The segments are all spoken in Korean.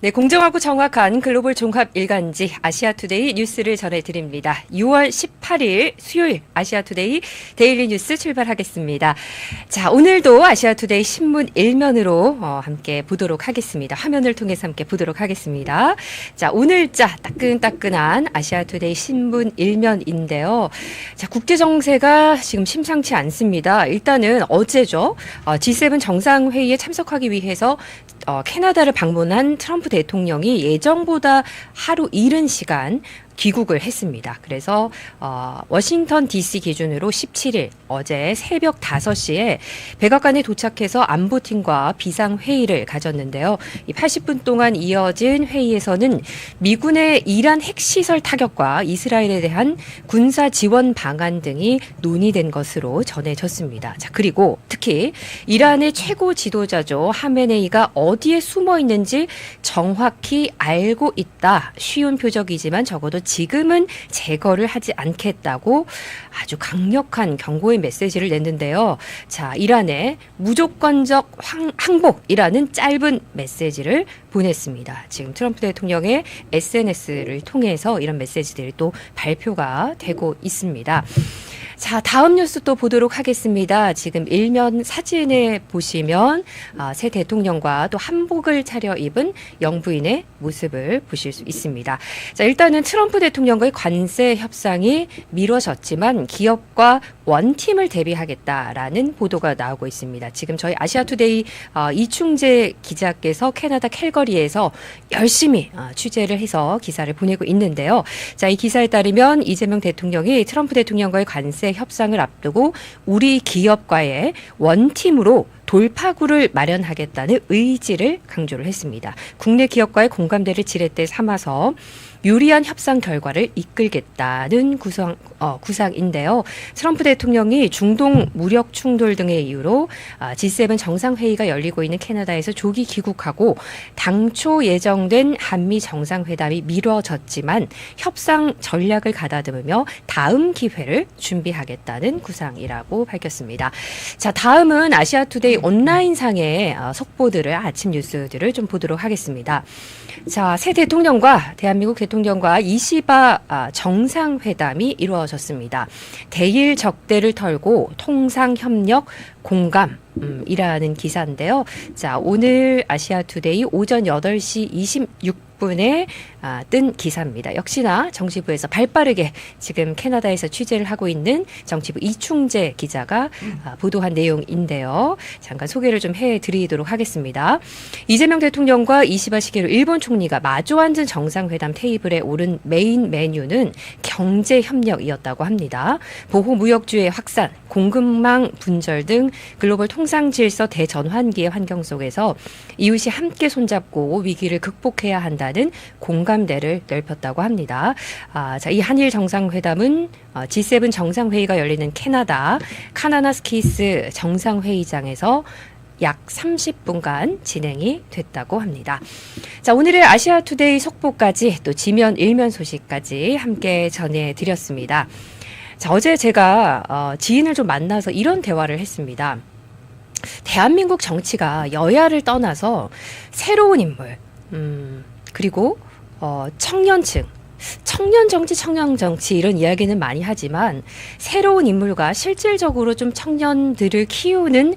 네, 공정하고 정확한 글로벌 종합 일간지 아시아투데이 뉴스를 전해드립니다. 6월 18일 수요일 아시아투데이 데일리 뉴스 출발하겠습니다. 자, 오늘도 아시아투데이 신문 1면으로 함께 보도록 하겠습니다. 화면을 통해서 함께 보도록 하겠습니다. 자, 오늘자 따끈따끈한 아시아투데이 신문 1면인데요. 자, 국제 정세가 지금 심상치 않습니다. 일단은 어제죠. G7 정상회의에 참석하기 위해서 캐나다를 방문한 트럼프 대통령이 예정보다 하루 이른 시간 귀국을 했습니다. 그래서 워싱턴 DC 기준으로 17일 어제 새벽 5시에 백악관에 도착해서 안보팀과 비상회의를 가졌는데요. 이 80분 동안 이어진 회의에서는 미군의 이란 핵시설 타격과 이스라엘에 대한 군사 지원 방안 등이 논의된 것으로 전해졌습니다. 자, 그리고 특히 이란의 최고 지도자죠. 하메네이가 어디에 숨어 있는지 정확히 알고 있다. 쉬운 표적이지만 적어도 지금은 제거를 하지 않겠다고 아주 강력한 경고의 메시지를 냈는데요. 자, 이란의 무조건적 항복이라는 짧은 메시지를 보냈습니다. 지금 트럼프 대통령의 SNS를 통해서 이런 메시지들이 또 발표가 되고 있습니다. 자, 다음 뉴스 또 보도록 하겠습니다. 지금 일면 사진에 보시면 새 대통령과 또 한복을 차려입은 영부인의 모습을 보실 수 있습니다. 자, 일단은 트럼프 대통령과의 관세 협상이 미뤄졌지만 기업과 원팀을 대비하겠다라는 보도가 나오고 있습니다. 지금 저희 아시아투데이 이충재 기자께서 캐나다 캘거리에서 열심히 취재를 해서 기사를 보내고 있는데요. 자, 이 기사에 따르면 이재명 대통령이 트럼프 대통령과의 관세 협상을 앞두고 우리 기업과의 원팀으로 돌파구를 마련하겠다는 의지를 강조를 했습니다. 국내 기업과의 공감대를 지렛대 삼아서 유리한 협상 결과를 이끌겠다는 구상인데요. 트럼프 대통령이 중동 무력 충돌 등의 이유로 G7 정상회의가 열리고 있는 캐나다에서 조기 귀국하고 당초 예정된 한미 정상회담이 미뤄졌지만 협상 전략을 가다듬으며 다음 기회를 준비하겠다는 구상이라고 밝혔습니다. 자, 다음은 아시아투데이 온라인상의 속보들을 아침 뉴스들을 좀 보도록 하겠습니다. 자, 새 대통령과 대한민국 대통령과 이시바 정상회담이 이루어졌습니다. 대일 적대를 털고 통상협력 공감 이라는 기사인데요. 자, 오늘 아시아투데이 오전 8시 26분에 뜬 기사입니다. 역시나 정치부에서 발빠르게 지금 캐나다에서 취재를 하고 있는 정치부 이충재 기자가 보도한 내용인데요. 잠깐 소개를 좀 해드리도록 하겠습니다. 이재명 대통령과 이시바 시게루 일본 총리가 마주 앉은 정상회담 테이블에 오른 메인 메뉴는 경제협력이었다고 합니다. 보호무역주의 확산, 공급망 분절 등 글로벌 통상질서 대전환기의 환경 속에서 이웃이 함께 손잡고 위기를 극복해야 한다는 공감대를 넓혔다고 합니다. 자, 이 한일 정상회담은 G7 정상회의가 열리는 캐나다 카나나스키스 정상회의장에서 약 30분간 진행이 됐다고 합니다. 자, 오늘의 아시아투데이 속보까지 또 지면 일면 소식까지 함께 전해드렸습니다. 자, 어제 제가 지인을 좀 만나서 이런 대화를 했습니다. 대한민국 정치가 여야를 떠나서 새로운 인물, 그리고 청년층, 청년 정치 이런 이야기는 많이 하지만 새로운 인물과 실질적으로 좀 청년들을 키우는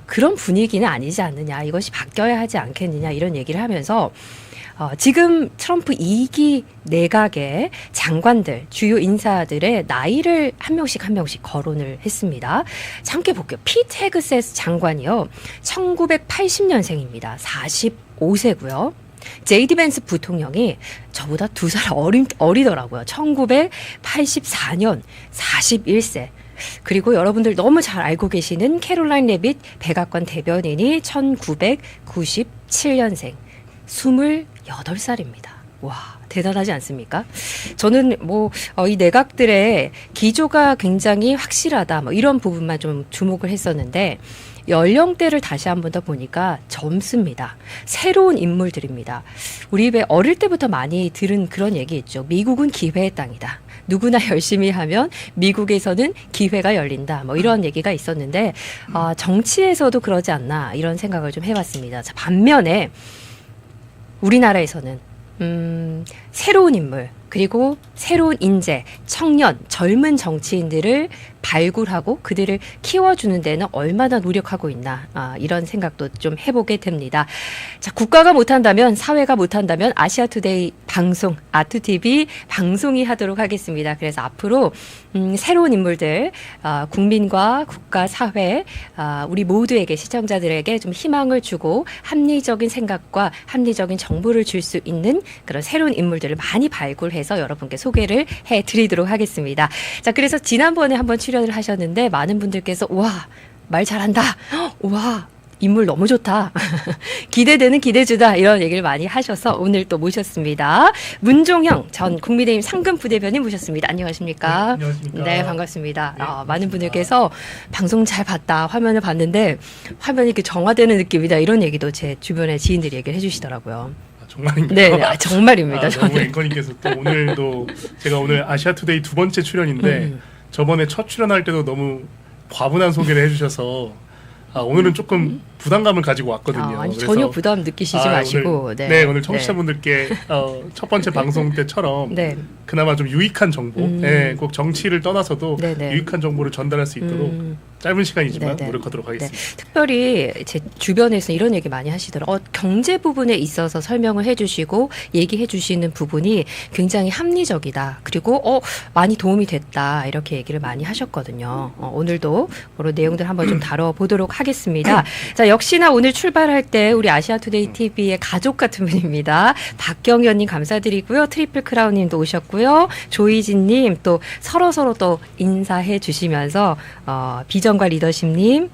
그런 분위기는 아니지 않느냐, 이것이 바뀌어야 하지 않겠느냐 이런 얘기를 하면서 지금 트럼프 2기 내각의 장관들, 주요 인사들의 나이를 한 명씩 거론을 했습니다. 자, 함께 볼게요. 피트 헤그셋 장관이요. 1980년생입니다. 45세고요. 제이디 벤스 부통령이 저보다 2살 어리더라고요. 1984년 41세. 그리고 여러분들 너무 잘 알고 계시는 캐롤라인 레빗 백악관 대변인이 1997년생 28살입니다. 와, 대단하지 않습니까? 저는 이 내각들의 기조가 굉장히 확실하다, 이런 부분만 좀 주목을 했었는데 연령대를 다시 한 번 더 보니까 젊습니다. 새로운 인물들입니다. 우리 왜 어릴 때부터 많이 들은 그런 얘기 있죠. 미국은 기회의 땅이다. 누구나 열심히 하면 미국에서는 기회가 열린다. 이런 얘기가 있었는데 정치에서도 그러지 않나 이런 생각을 좀 해봤습니다. 자, 반면에 우리나라에서는 새로운 인물 그리고 새로운 인재, 청년, 젊은 정치인들을 발굴하고 그들을 키워주는 데는 얼마나 노력하고 있나 이런 생각도 좀 해보게 됩니다. 자, 국가가 못한다면 사회가 못한다면 아시아투데이 방송 아투TV 방송이 하도록 하겠습니다. 그래서 앞으로 새로운 인물들 국민과 국가 사회 우리 모두에게 시청자들에게 좀 희망을 주고 합리적인 생각과 합리적인 정보를 줄 수 있는 그런 새로운 인물들을 많이 발굴해서 여러분께 소개를 해드리도록 하겠습니다. 자, 그래서 지난번에 한번 출연을 하셨는데 많은 분들께서 와, 말 잘한다. 와, 인물 너무 좋다. 기대되는 기대주다. 이런 얘기를 많이 하셔서 오늘 또 모셨습니다. 문종형 전 국민의힘 상근 부대변인 모셨습니다. 안녕하십니까? 네, 안녕하십니까? 네, 반갑습니다. 네, 많은 분들께서 방송 잘 봤다. 화면을 봤는데 화면이 이렇게 정화되는 느낌이다. 이런 얘기도 제 주변의 지인들이 얘기를 해주시더라고요. 정말인가요? 네, 정말입니다. 너무 앵커님께서 또 오늘도 제가 오늘 아시아투데이 두 번째 출연인데 저번에 첫 출연할 때도 너무 과분한 소개를 해주셔서 오늘은 조금 부담감을 가지고 왔거든요. 아니, 전혀 부담 느끼시지 마시고. 오늘, 오늘 청취자분들께 첫 번째 방송 때처럼 네. 그나마 좀 유익한 정보, 꼭 정치를 떠나서도 유익한 정보를 전달할 수 있도록 짧은 시간이지만 노력하도록 하겠습니다. 네. 특별히 제 주변에서 이런 얘기 많이 하시더라고요. 경제 부분에 있어서 설명을 해주시고 얘기해 주시는 부분이 굉장히 합리적이다. 그리고 많이 도움이 됐다. 이렇게 얘기를 많이 하셨거든요. 오늘도 그런 내용들 한번 좀 다뤄보도록 하겠습니다. 자, 역시나 오늘 출발할 때 우리 아시아투데이 TV의 가족 같은 분입니다. 박경현님 감사드리고요. 트리플 크라운님도 오셨고요. 조이진님 또 서로 또 인사해 주시면서 비전과 리더십님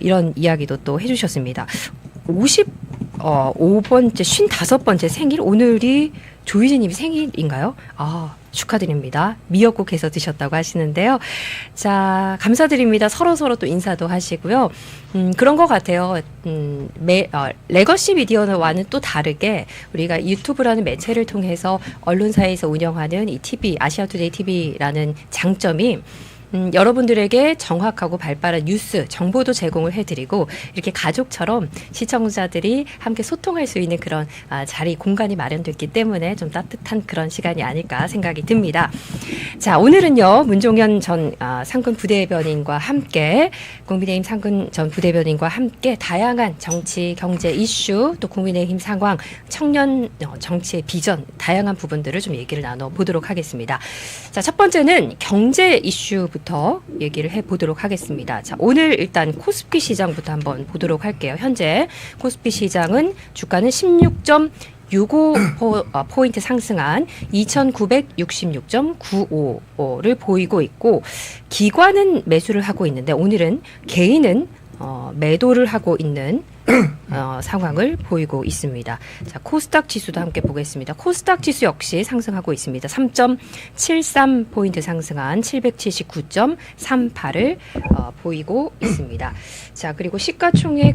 이런 이야기도 또 해주셨습니다. 55번째, 55번째 생일 오늘이 조이진님이 생일인가요? 축하드립니다. 미역국 해서 드셨다고 하시는데요. 자, 감사드립니다. 서로 또 인사도 하시고요. 그런 것 같아요. 레거시 미디어와는 또 다르게 우리가 유튜브라는 매체를 통해서 언론사에서 운영하는 이 TV, 아시아투데이 TV라는 장점이 여러분들에게 정확하고 발빠른 뉴스, 정보도 제공을 해드리고 이렇게 가족처럼 시청자들이 함께 소통할 수 있는 그런 자리, 공간이 마련됐기 때문에 좀 따뜻한 그런 시간이 아닐까 생각이 듭니다. 자, 오늘은요. 문종현 전 상근 부대변인과 함께 국민의힘 상근 전 부대변인과 함께 다양한 정치, 경제 이슈, 또 국민의힘 상황, 청년 정치의 비전, 다양한 부분들을 좀 얘기를 나눠보도록 하겠습니다. 자, 첫 번째는 경제 이슈부터 얘기를 해보도록 하겠습니다. 자, 오늘 일단 코스피 시장부터 한번 보도록 할게요. 현재 코스피 시장은 주가는 16.65포인트 상승한 2,966.95를 보이고 있고 기관은 매수를 하고 있는데 오늘은 개인은 매도를 하고 있는 상황을 보이고 있습니다. 자, 코스닥 지수도 함께 보겠습니다. 코스닥 지수 역시 상승하고 있습니다. 3.73포인트 상승한 779.38을 보이고 있습니다. 자, 그리고 시가총액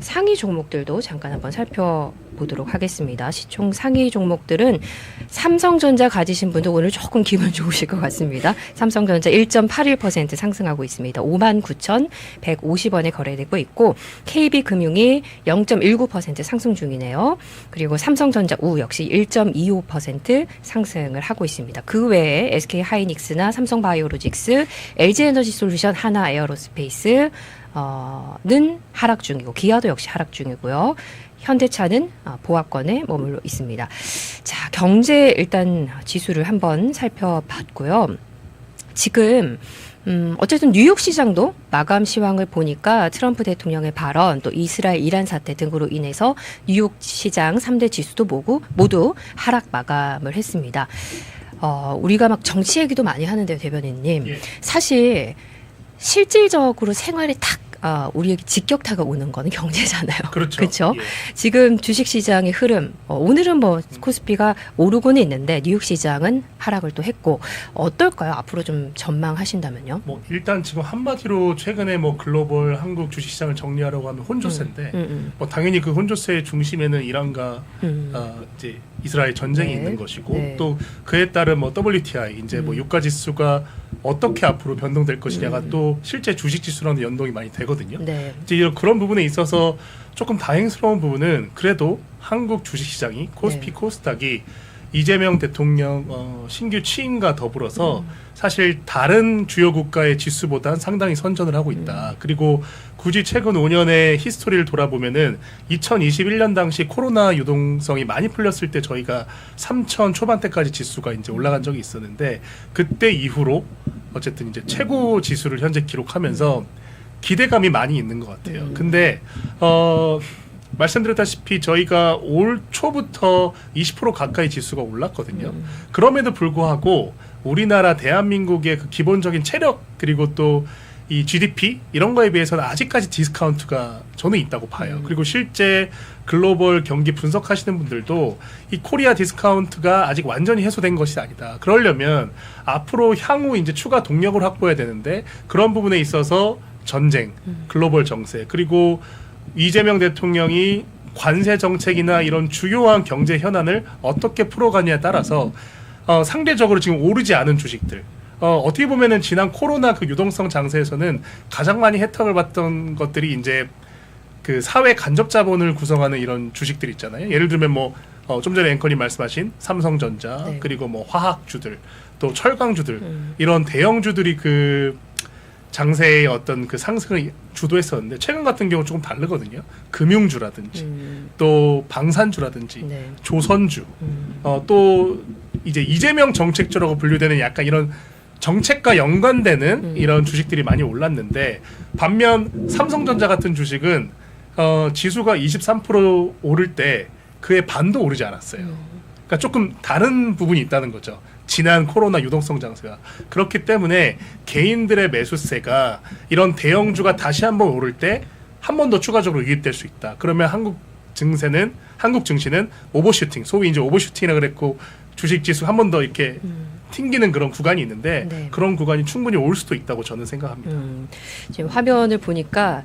상위 종목들도 잠깐 한번 살펴보도록 하겠습니다. 시총 상위 종목들은 삼성전자 가지신 분도 오늘 조금 기분 좋으실 것 같습니다. 삼성전자 1.81% 상승하고 있습니다. 59,150원에 거래되고 있고 KB금융이 0.19% 상승 중이네요. 그리고 삼성전자 우 역시 1.25% 상승을 하고 있습니다. 그 외에 SK하이닉스나 삼성바이오로직스, LG에너지솔루션, 하나에어로스페이스는 하락 중이고 기아도 역시 하락 중이고요. 현대차는 보합권에 머물러 있습니다. 자, 경제 일단 지수를 한번 살펴봤고요. 지금 어쨌든 뉴욕 시장도 마감 시황을 보니까 트럼프 대통령의 발언 또 이스라엘 이란 사태 등으로 인해서 뉴욕 시장 3대 지수도 모두 하락 마감을 했습니다. 우리가 막 정치 얘기도 많이 하는데요, 대변인님. 예. 사실 실질적으로 생활에 탁 우리에게 직격타가 오는 거는 경제잖아요. 그렇죠. 그렇죠? 예. 지금 주식시장의 흐름, 오늘은 뭐 코스피가 오르고는 있는데 뉴욕 시장은 하락을 또 했고 어떨까요? 앞으로 좀 전망하신다면요. 뭐 일단 지금 한마디로 최근에 뭐 글로벌 한국 주식시장을 정리하려고 하면 혼조세인데 뭐 당연히 그 혼조세의 중심에는 이란과 이제 이스라엘 전쟁이 네. 있는 것이고 네. 또 그에 따른 뭐 WTI 이제 뭐 유가 지수가 어떻게 앞으로 변동될 것이냐가 또 실제 주식 지수랑도 연동이 많이 되거든요. 네. 이제 이런 그런 부분에 있어서 조금 다행스러운 부분은 그래도 한국 주식시장이 코스피 코스닥이 이재명 대통령 신규 취임과 더불어서 사실 다른 주요 국가의 지수보다는 상당히 선전을 하고 있다. 그리고 굳이 최근 5년의 히스토리를 돌아보면은 2021년 당시 코로나 유동성이 많이 풀렸을 때 저희가 3천 초반대까지 지수가 이제 올라간 적이 있었는데 그때 이후로 어쨌든 이제 최고 지수를 현재 기록하면서 기대감이 많이 있는 것 같아요. 근데 말씀드렸다시피 저희가 올 초부터 20% 가까이 지수가 올랐거든요. 그럼에도 불구하고 우리나라 대한민국의 그 기본적인 체력 그리고 또 이 GDP 이런 거에 비해서는 아직까지 디스카운트가 저는 있다고 봐요. 그리고 실제 글로벌 경기 분석하시는 분들도 이 코리아 디스카운트가 아직 완전히 해소된 것이 아니다. 그러려면 앞으로 향후 이제 추가 동력을 확보해야 되는데 그런 부분에 있어서 전쟁, 글로벌 정세 그리고 이재명 대통령이 관세 정책이나 이런 주요한 경제 현안을 어떻게 풀어가냐에 따라서 상대적으로 지금 오르지 않은 주식들 어떻게 보면은 지난 코로나 그 유동성 장세에서는 가장 많이 혜택을 받던 것들이 이제 그 사회 간접 자본을 구성하는 이런 주식들 있잖아요. 예를 들면 뭐 좀 전에 앵커님 말씀하신 삼성전자 네. 그리고 뭐 화학주들 또 철강주들 이런 대형주들이 그 장세의 어떤 그 상승을 주도했었는데 최근 같은 경우 조금 다르거든요. 금융주라든지 또 방산주라든지 네. 조선주 또 이제 이재명 정책주라고 분류되는 약간 이런 정책과 연관되는 이런 주식들이 많이 올랐는데 반면 삼성전자 같은 주식은 지수가 23% 오를 때 그의 반도 오르지 않았어요. 그러니까 조금 다른 부분이 있다는 거죠. 지난 코로나 유동성 장세가 그렇기 때문에 개인들의 매수세가 이런 대형주가 다시 한번 오를 때 한 번 더 추가적으로 유입될 수 있다. 그러면 한국 증시는 오버슈팅, 소위 이제 오버슈팅이라 그랬고 주식 지수 한 번 더 이렇게 튕기는 그런 구간이 있는데 네. 그런 구간이 충분히 올 수도 있다고 저는 생각합니다. 지금 화면을 보니까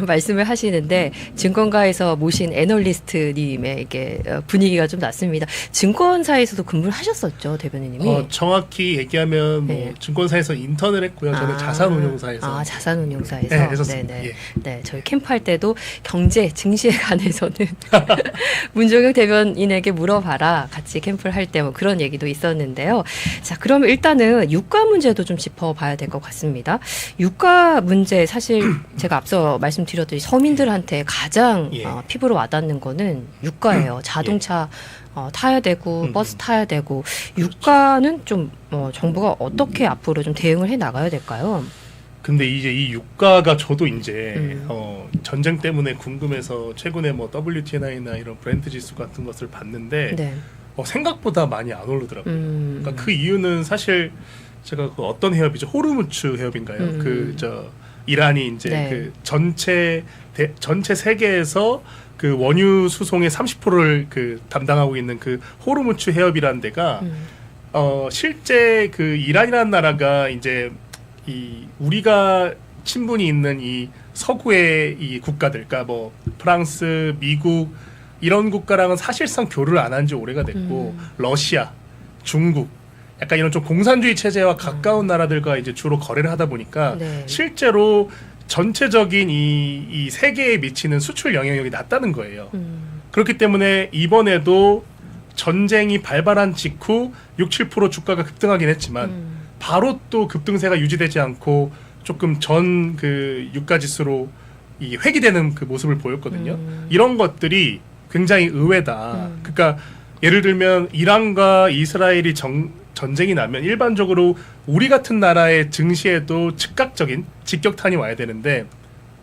말씀을 하시는데 증권가에서 모신 애널리스트님에게 분위기가 좀 났습니다. 증권사에서도 근무를 하셨었죠, 대변인님이? 정확히 얘기하면 뭐 네. 증권사에서 인턴을 했고요. 저는 자산운용사에서 자산운용사에서 네, 했었습니다. 네네. 예. 네, 저희 캠프할 때도 경제 증시에 관해서는 문종혁 대변인에게 물어봐라 같이 캠프를 할 때 뭐 그런 얘기도 있었는데요. 자, 그럼 일단은 유가 문제도 좀 짚어봐야 될 것 같습니다. 유가 문제 사실 제가 앞서 말씀드렸듯이 서민들한테 가장 예. 피부로 와닿는 거는 유가예요. 자동차 타야 되고 버스 타야 되고 유가는 좀 정부가 어떻게 앞으로 좀 대응을 해 나가야 될까요? 근데 이제 이 유가가 저도 이제 전쟁 때문에 궁금해서 최근에 뭐 WTI나 이런 브렌트 지수 같은 것을 봤는데 네. 생각보다 많이 안 오르더라고요. 그러니까 그 이유는 사실 제가 그 어떤 해협이죠? 호르무츠 해협인가요? 그 저 이란이 이제 네. 그 전체 세계에서 그 원유 수송의 30%를 그 담당하고 있는 그 호르무츠 해협이라는 데가 실제 그 이란이라는 나라가 이제 이 우리가 친분이 있는 이 서구의 이 국가들, 그러니까 뭐 프랑스, 미국 이런 국가랑은 사실상 교류를 안 한 지 오래가 됐고 러시아, 중국 약간 이런 좀 공산주의 체제와 가까운 나라들과 이제 주로 거래를 하다 보니까 네. 실제로 전체적인 이 세계에 미치는 수출 영향력이 낮다는 거예요. 그렇기 때문에 이번에도 전쟁이 발발한 직후 6-7% 주가가 급등하긴 했지만 바로 또 급등세가 유지되지 않고 조금 전 그 유가 지수로 이 회귀되는 그 모습을 보였거든요. 이런 것들이 굉장히 의외다. 그러니까 예를 들면 이란과 이스라엘이 전쟁이 나면 일반적으로 우리 같은 나라의 증시에도 즉각적인 직격탄이 와야 되는데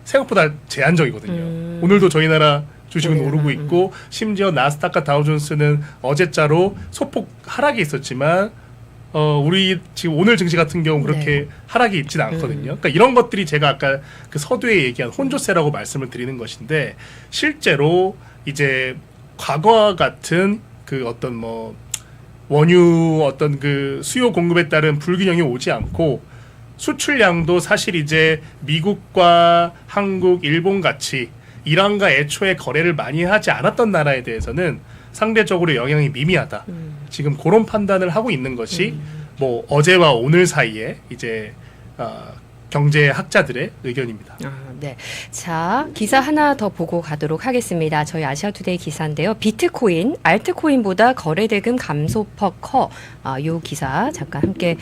생각보다 제한적이거든요. 오늘도 저희 나라 주식은 오르고 있고 심지어 나스닥과 다우존스는 어제자로 소폭 하락이 있었지만 우리 지금 오늘 증시 같은 경우 그렇게 하락이 있지는 않거든요. 그러니까 이런 것들이 제가 아까 그 서두에 얘기한 혼조세라고 말씀을 드리는 것인데 실제로 이제 과거와 같은 그 어떤 뭐 원유 어떤 그 수요 공급에 따른 불균형이 오지 않고 수출량도 사실 이제 미국과 한국, 일본 같이 이란과 애초에 거래를 많이 하지 않았던 나라에 대해서는 상대적으로 영향이 미미하다. 지금 그런 판단을 하고 있는 것이 뭐 어제와 오늘 사이에 이제 경제학자들의 의견입니다. 네. 자, 기사 하나 더 보고 가도록 하겠습니다. 저희 아시아투데이 기사인데요. 비트코인, 알트코인보다 거래대금 감소폭 커. 요 기사 잠깐 함께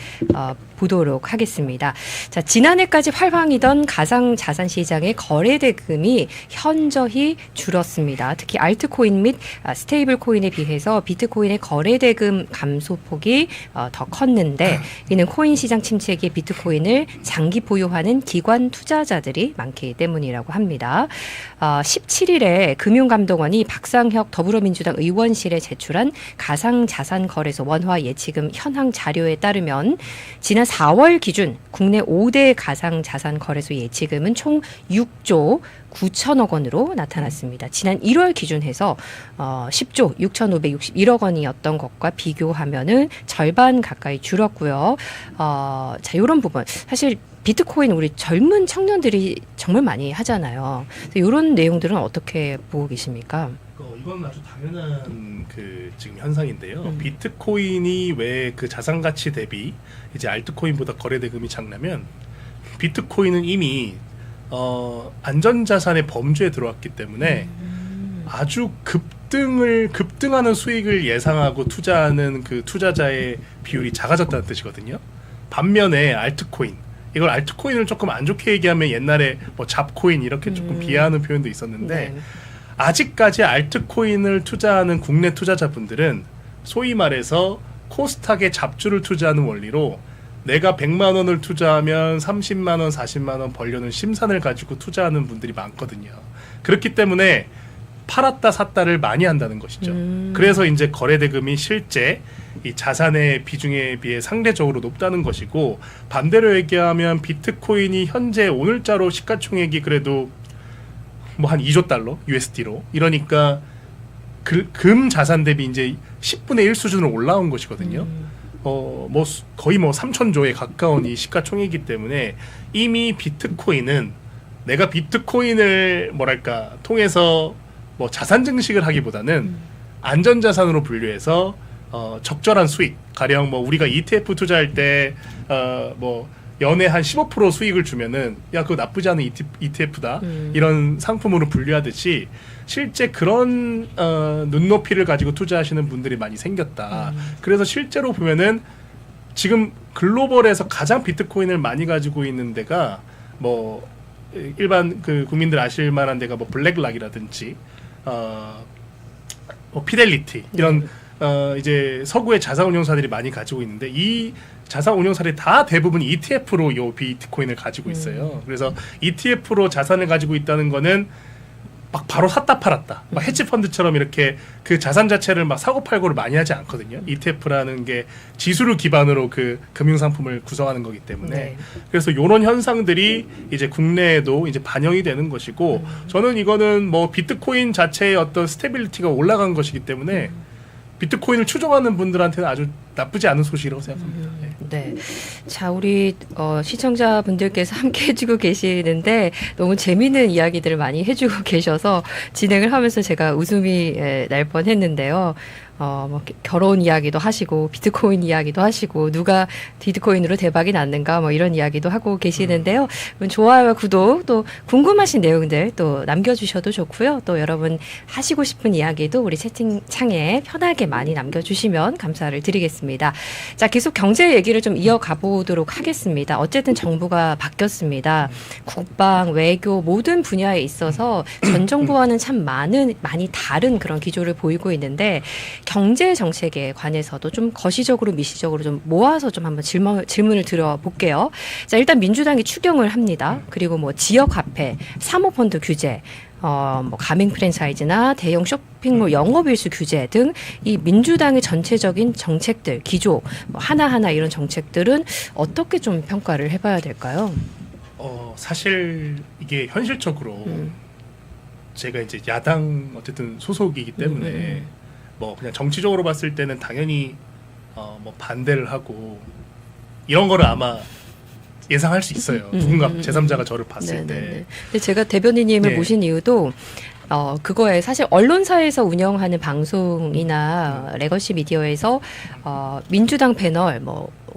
보도록 하겠습니다. 자, 지난해까지 활황이던 가상자산 시장의 거래대금이 현저히 줄었습니다. 특히 알트코인 및 스테이블 코인에 비해서 비트코인의 거래대금 감소폭이 더 컸는데 이는 코인 시장 침체기에 비트코인을 장기 보유하는 기관 투자자들이 많기 때문이라고 합니다. 17일에 금융감독원이 박상혁 더불어민주당 의원실에 제출한 가상자산 거래소 원화 예치금 현황 자료에 따르면 지난 4월 기준 국내 5대 가상자산 거래소 예치금은 총 6조 9천억 원으로 나타났습니다. 지난 1월 기준해서 10조 6,561억 원이었던 것과 비교하면은 절반 가까이 줄었고요. 자, 이런 부분 사실 비트코인 우리 젊은 청년들이 정말 많이 하잖아요. 이런 내용들은 어떻게 보고 계십니까? 이건 아주 당연한 지금 현상인데요. 비트코인이 왜 그 자산 가치 대비 이제 알트코인보다 거래대금이 작냐면 비트코인은 이미 안전자산의 범주에 들어왔기 때문에 아주 급등하는 수익을 예상하고 투자하는 그 투자자의 비율이 작아졌다는 뜻이거든요. 반면에 알트코인, 이걸 알트코인을 조금 안 좋게 얘기하면 옛날에 뭐 잡코인 이렇게 조금 비하하는 표현도 있었는데 네. 아직까지 알트코인을 투자하는 국내 투자자분들은 소위 말해서 코스닥에 잡주를 투자하는 원리로 내가 100만 원을 투자하면 30만 원, 40만 원 벌려는 심산을 가지고 투자하는 분들이 많거든요. 그렇기 때문에 팔았다 샀다를 많이 한다는 것이죠. 그래서 이제 거래대금이 실제 이 자산의 비중에 비해 상대적으로 높다는 것이고, 반대로 얘기하면 비트코인이 현재 오늘자로 시가총액이 그래도 뭐 한 2조 달러 USD로, 이러니까 금 자산 대비 이제 10분의 1 수준으로 올라온 것이거든요. 뭐 거의 뭐 3천조에 가까운 이 시가총액이기 때문에 이미 비트코인은 내가 비트코인을 뭐랄까 통해서 뭐 자산 증식을 하기보다는 안전자산으로 분류해서 적절한 수익, 가령 뭐 우리가 ETF 투자할 때 뭐 연에 한 15% 수익을 주면은 야 그거 나쁘지 않은 ETF다 이런 상품으로 분류하듯이 실제 그런 눈높이를 가지고 투자하시는 분들이 많이 생겼다. 그래서 실제로 보면은 지금 글로벌에서 가장 비트코인을 많이 가지고 있는 데가 뭐 일반 그 국민들 아실 만한 데가 뭐 블랙락이라든지 뭐 피델리티 이런 이제 서구의 자산운용사들이 많이 가지고 있는데, 이 자산운용사들이 다 대부분 ETF로 요 비트코인을 가지고 있어요. 그래서 ETF로 자산을 가지고 있다는 거는 막 바로 샀다 팔았다, 막 헤지펀드처럼 이렇게 그 자산 자체를 막 사고 팔고를 많이 하지 않거든요. ETF라는 게 지수를 기반으로 그 금융상품을 구성하는 거기 때문에. 네. 그래서 이런 현상들이 이제 국내에도 이제 반영이 되는 것이고, 저는 이거는 뭐 비트코인 자체의 어떤 스테빌리티가 올라간 것이기 때문에 비트코인을 추종하는 분들한테는 아주 나쁘지 않은 소식이라고 생각합니다. 네. 자, 우리 시청자분들께서 함께 해주고 계시는데 너무 재미있는 이야기들을 많이 해주고 계셔서 진행을 하면서 제가 웃음이 날 뻔했는데요. 뭐 결혼 이야기도 하시고 비트코인 이야기도 하시고 누가 비트코인으로 대박이 났는가 뭐 이런 이야기도 하고 계시는데요. 좋아요와 구독, 또 궁금하신 내용들 또 남겨주셔도 좋고요. 또 여러분 하시고 싶은 이야기도 우리 채팅창에 편하게 많이 남겨주시면 감사를 드리겠습니다. 자, 계속 경제 얘기를 좀 이어가 보도록 하겠습니다. 어쨌든 정부가 바뀌었습니다. 국방, 외교 모든 분야에 있어서 전 정부와는 참 많이 다른 그런 기조를 보이고 있는데, 경제 정책에 관해서도 좀 거시적으로 미시적으로 좀 모아서 좀 한번 질문을 드려볼게요. 자, 일단 민주당이 추경을 합니다. 그리고 뭐 지역 화폐, 사모펀드 규제, 뭐 가맹 프랜차이즈나 대형 쇼핑몰 영업일수 규제 등 이 민주당의 전체적인 정책들, 기조 뭐 하나하나 이런 정책들은 어떻게 좀 평가를 해봐야 될까요? 사실 이게 현실적으로 제가 이제 야당 어쨌든 소속이기 때문에 뭐 그냥 정치적으로 봤을 때는 당연히 뭐 반대를 하고 이런 거를 아마 예상할 수 있어요. 누군가 제3자가 저를 봤을 때. 근데 제가 대변인님을 네. 모신 이유도 그거에 사실 언론사에서 운영하는 방송이나 레거시 미디어에서 민주당 패널,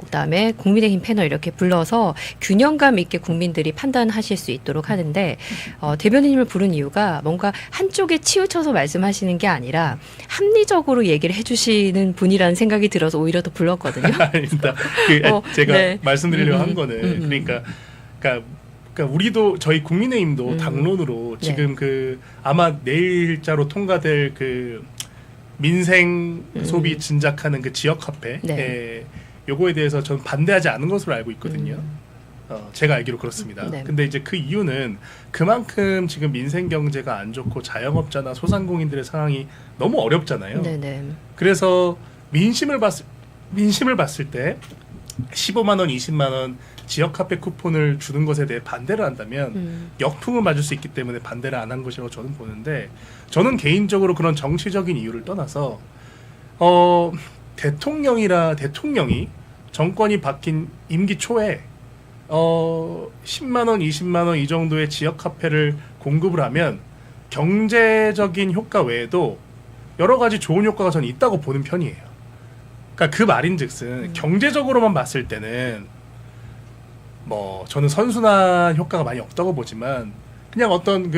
그다음에 국민의힘 패널 이렇게 불러서 균형감 있게 국민들이 판단하실 수 있도록 하는데 대변인님을 부른 이유가 뭔가 한쪽에 치우쳐서 말씀하시는 게 아니라 합리적으로 얘기를 해주시는 분이라는 생각이 들어서 오히려 더 불렀거든요. 아닙니다. 제가 네. 말씀드리려고 한 거는 그러니까 우리도 저희 국민의힘도 당론으로 지금 아마 내일자로 통과될 민생 소비 진작하는 지역 화폐 네. 요거에 대해서 저는 반대하지 않은 것으로 알고 있거든요. 제가 알기로 그렇습니다. 네. 근데 이제 그 이유는 그만큼 지금 민생 경제가 안 좋고 자영업자나 소상공인들의 상황이 너무 어렵잖아요. 네네. 그래서 민심을 봤을 때 15만 원, 20만 원 지역 화폐 쿠폰을 주는 것에 대해 반대를 한다면 역풍을 맞을 수 있기 때문에 반대를 안 한 것이라고 저는 보는데, 저는 개인적으로 그런 정치적인 이유를 떠나서 대통령이 정권이 바뀐 임기 초에 10만 원, 20만 원 이 정도의 지역 화폐를 공급을 하면 경제적인 효과 외에도 여러 가지 좋은 효과가 저는 있다고 보는 편이에요. 그러니까 그 말인즉슨 경제적으로만 봤을 때는 저는 선순환 효과가 많이 없다고 보지만, 그냥 어떤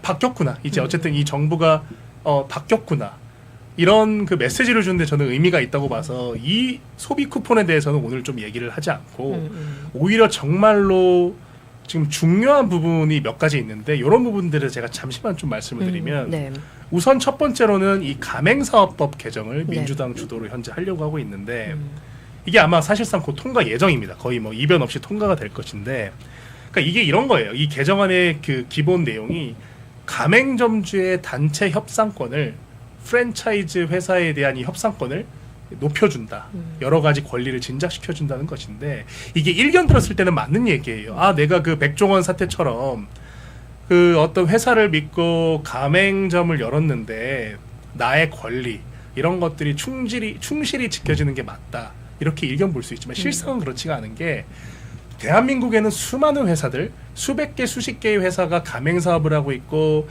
바뀌었구나, 이제 어쨌든 이 정부가 바뀌었구나, 이런 메시지를 주는데 저는 의미가 있다고 봐서 이 소비 쿠폰에 대해서는 오늘 좀 얘기를 하지 않고 오히려 정말로 지금 중요한 부분이 몇 가지 있는데, 이런 부분들을 제가 잠시만 좀 말씀을 드리면 네. 우선 첫 번째로는 이 가맹사업법 개정을 네. 민주당 주도로 현재 하려고 하고 있는데, 이게 아마 사실상 곧 통과 예정입니다. 거의 이변 없이 통과가 될 것인데, 그러니까 이게 이런 거예요. 이 개정안의 기본 내용이 가맹점주의 단체 협상권을, 프랜차이즈 회사에 대한 이 협상권을 높여준다. 여러 가지 권리를 진작시켜준다는 것인데, 이게 일견 들었을 때는 맞는 얘기예요. 내가 백종원 사태처럼 어떤 회사를 믿고 가맹점을 열었는데 나의 권리 이런 것들이 충실히 지켜지는 게 맞다, 이렇게 일견 볼 수 있지만 실상은 그렇지가 않은 게, 대한민국에는 수많은 회사들, 수백 개 수십 개의 회사가 가맹사업을 하고 있고,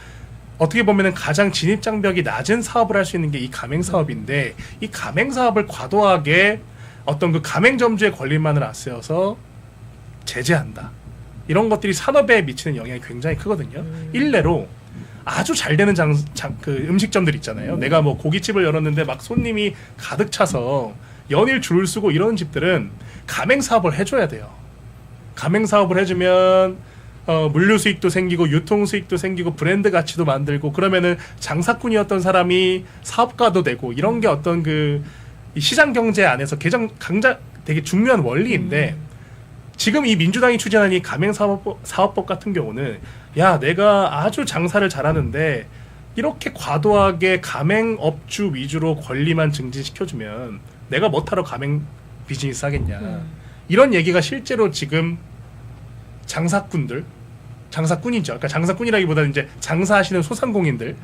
어떻게 보면은 가장 진입장벽이 낮은 사업을 할 수 있는 게 이 가맹사업인데, 이 가맹사업을 과도하게 어떤 가맹점주의 권리만을 앞세워서 제재한다, 이런 것들이 산업에 미치는 영향이 굉장히 크거든요. 일례로 아주 잘 되는 음식점들 있잖아요. 내가 고깃집을 열었는데 막 손님이 가득 차서 연일 줄을 서고 이런 집들은 가맹사업을 해줘야 돼요. 가맹사업을 해주면 물류 수익도 생기고 유통 수익도 생기고 브랜드 가치도 만들고, 그러면은 장사꾼이었던 사람이 사업가도 되고, 이런 게 어떤 이 시장 경제 안에서 되게 중요한 원리인데, 지금 이 민주당이 추진하는 이 가맹사업법 같은 경우는, 내가 아주 장사를 잘하는데 이렇게 과도하게 가맹업주 위주로 권리만 증진시켜주면 내가 뭐하러 가맹 비즈니스 하겠냐, 이런 얘기가 실제로 지금 장사꾼이죠. 그러니까 장사꾼이라기보다는 이제 장사하시는 소상공인들,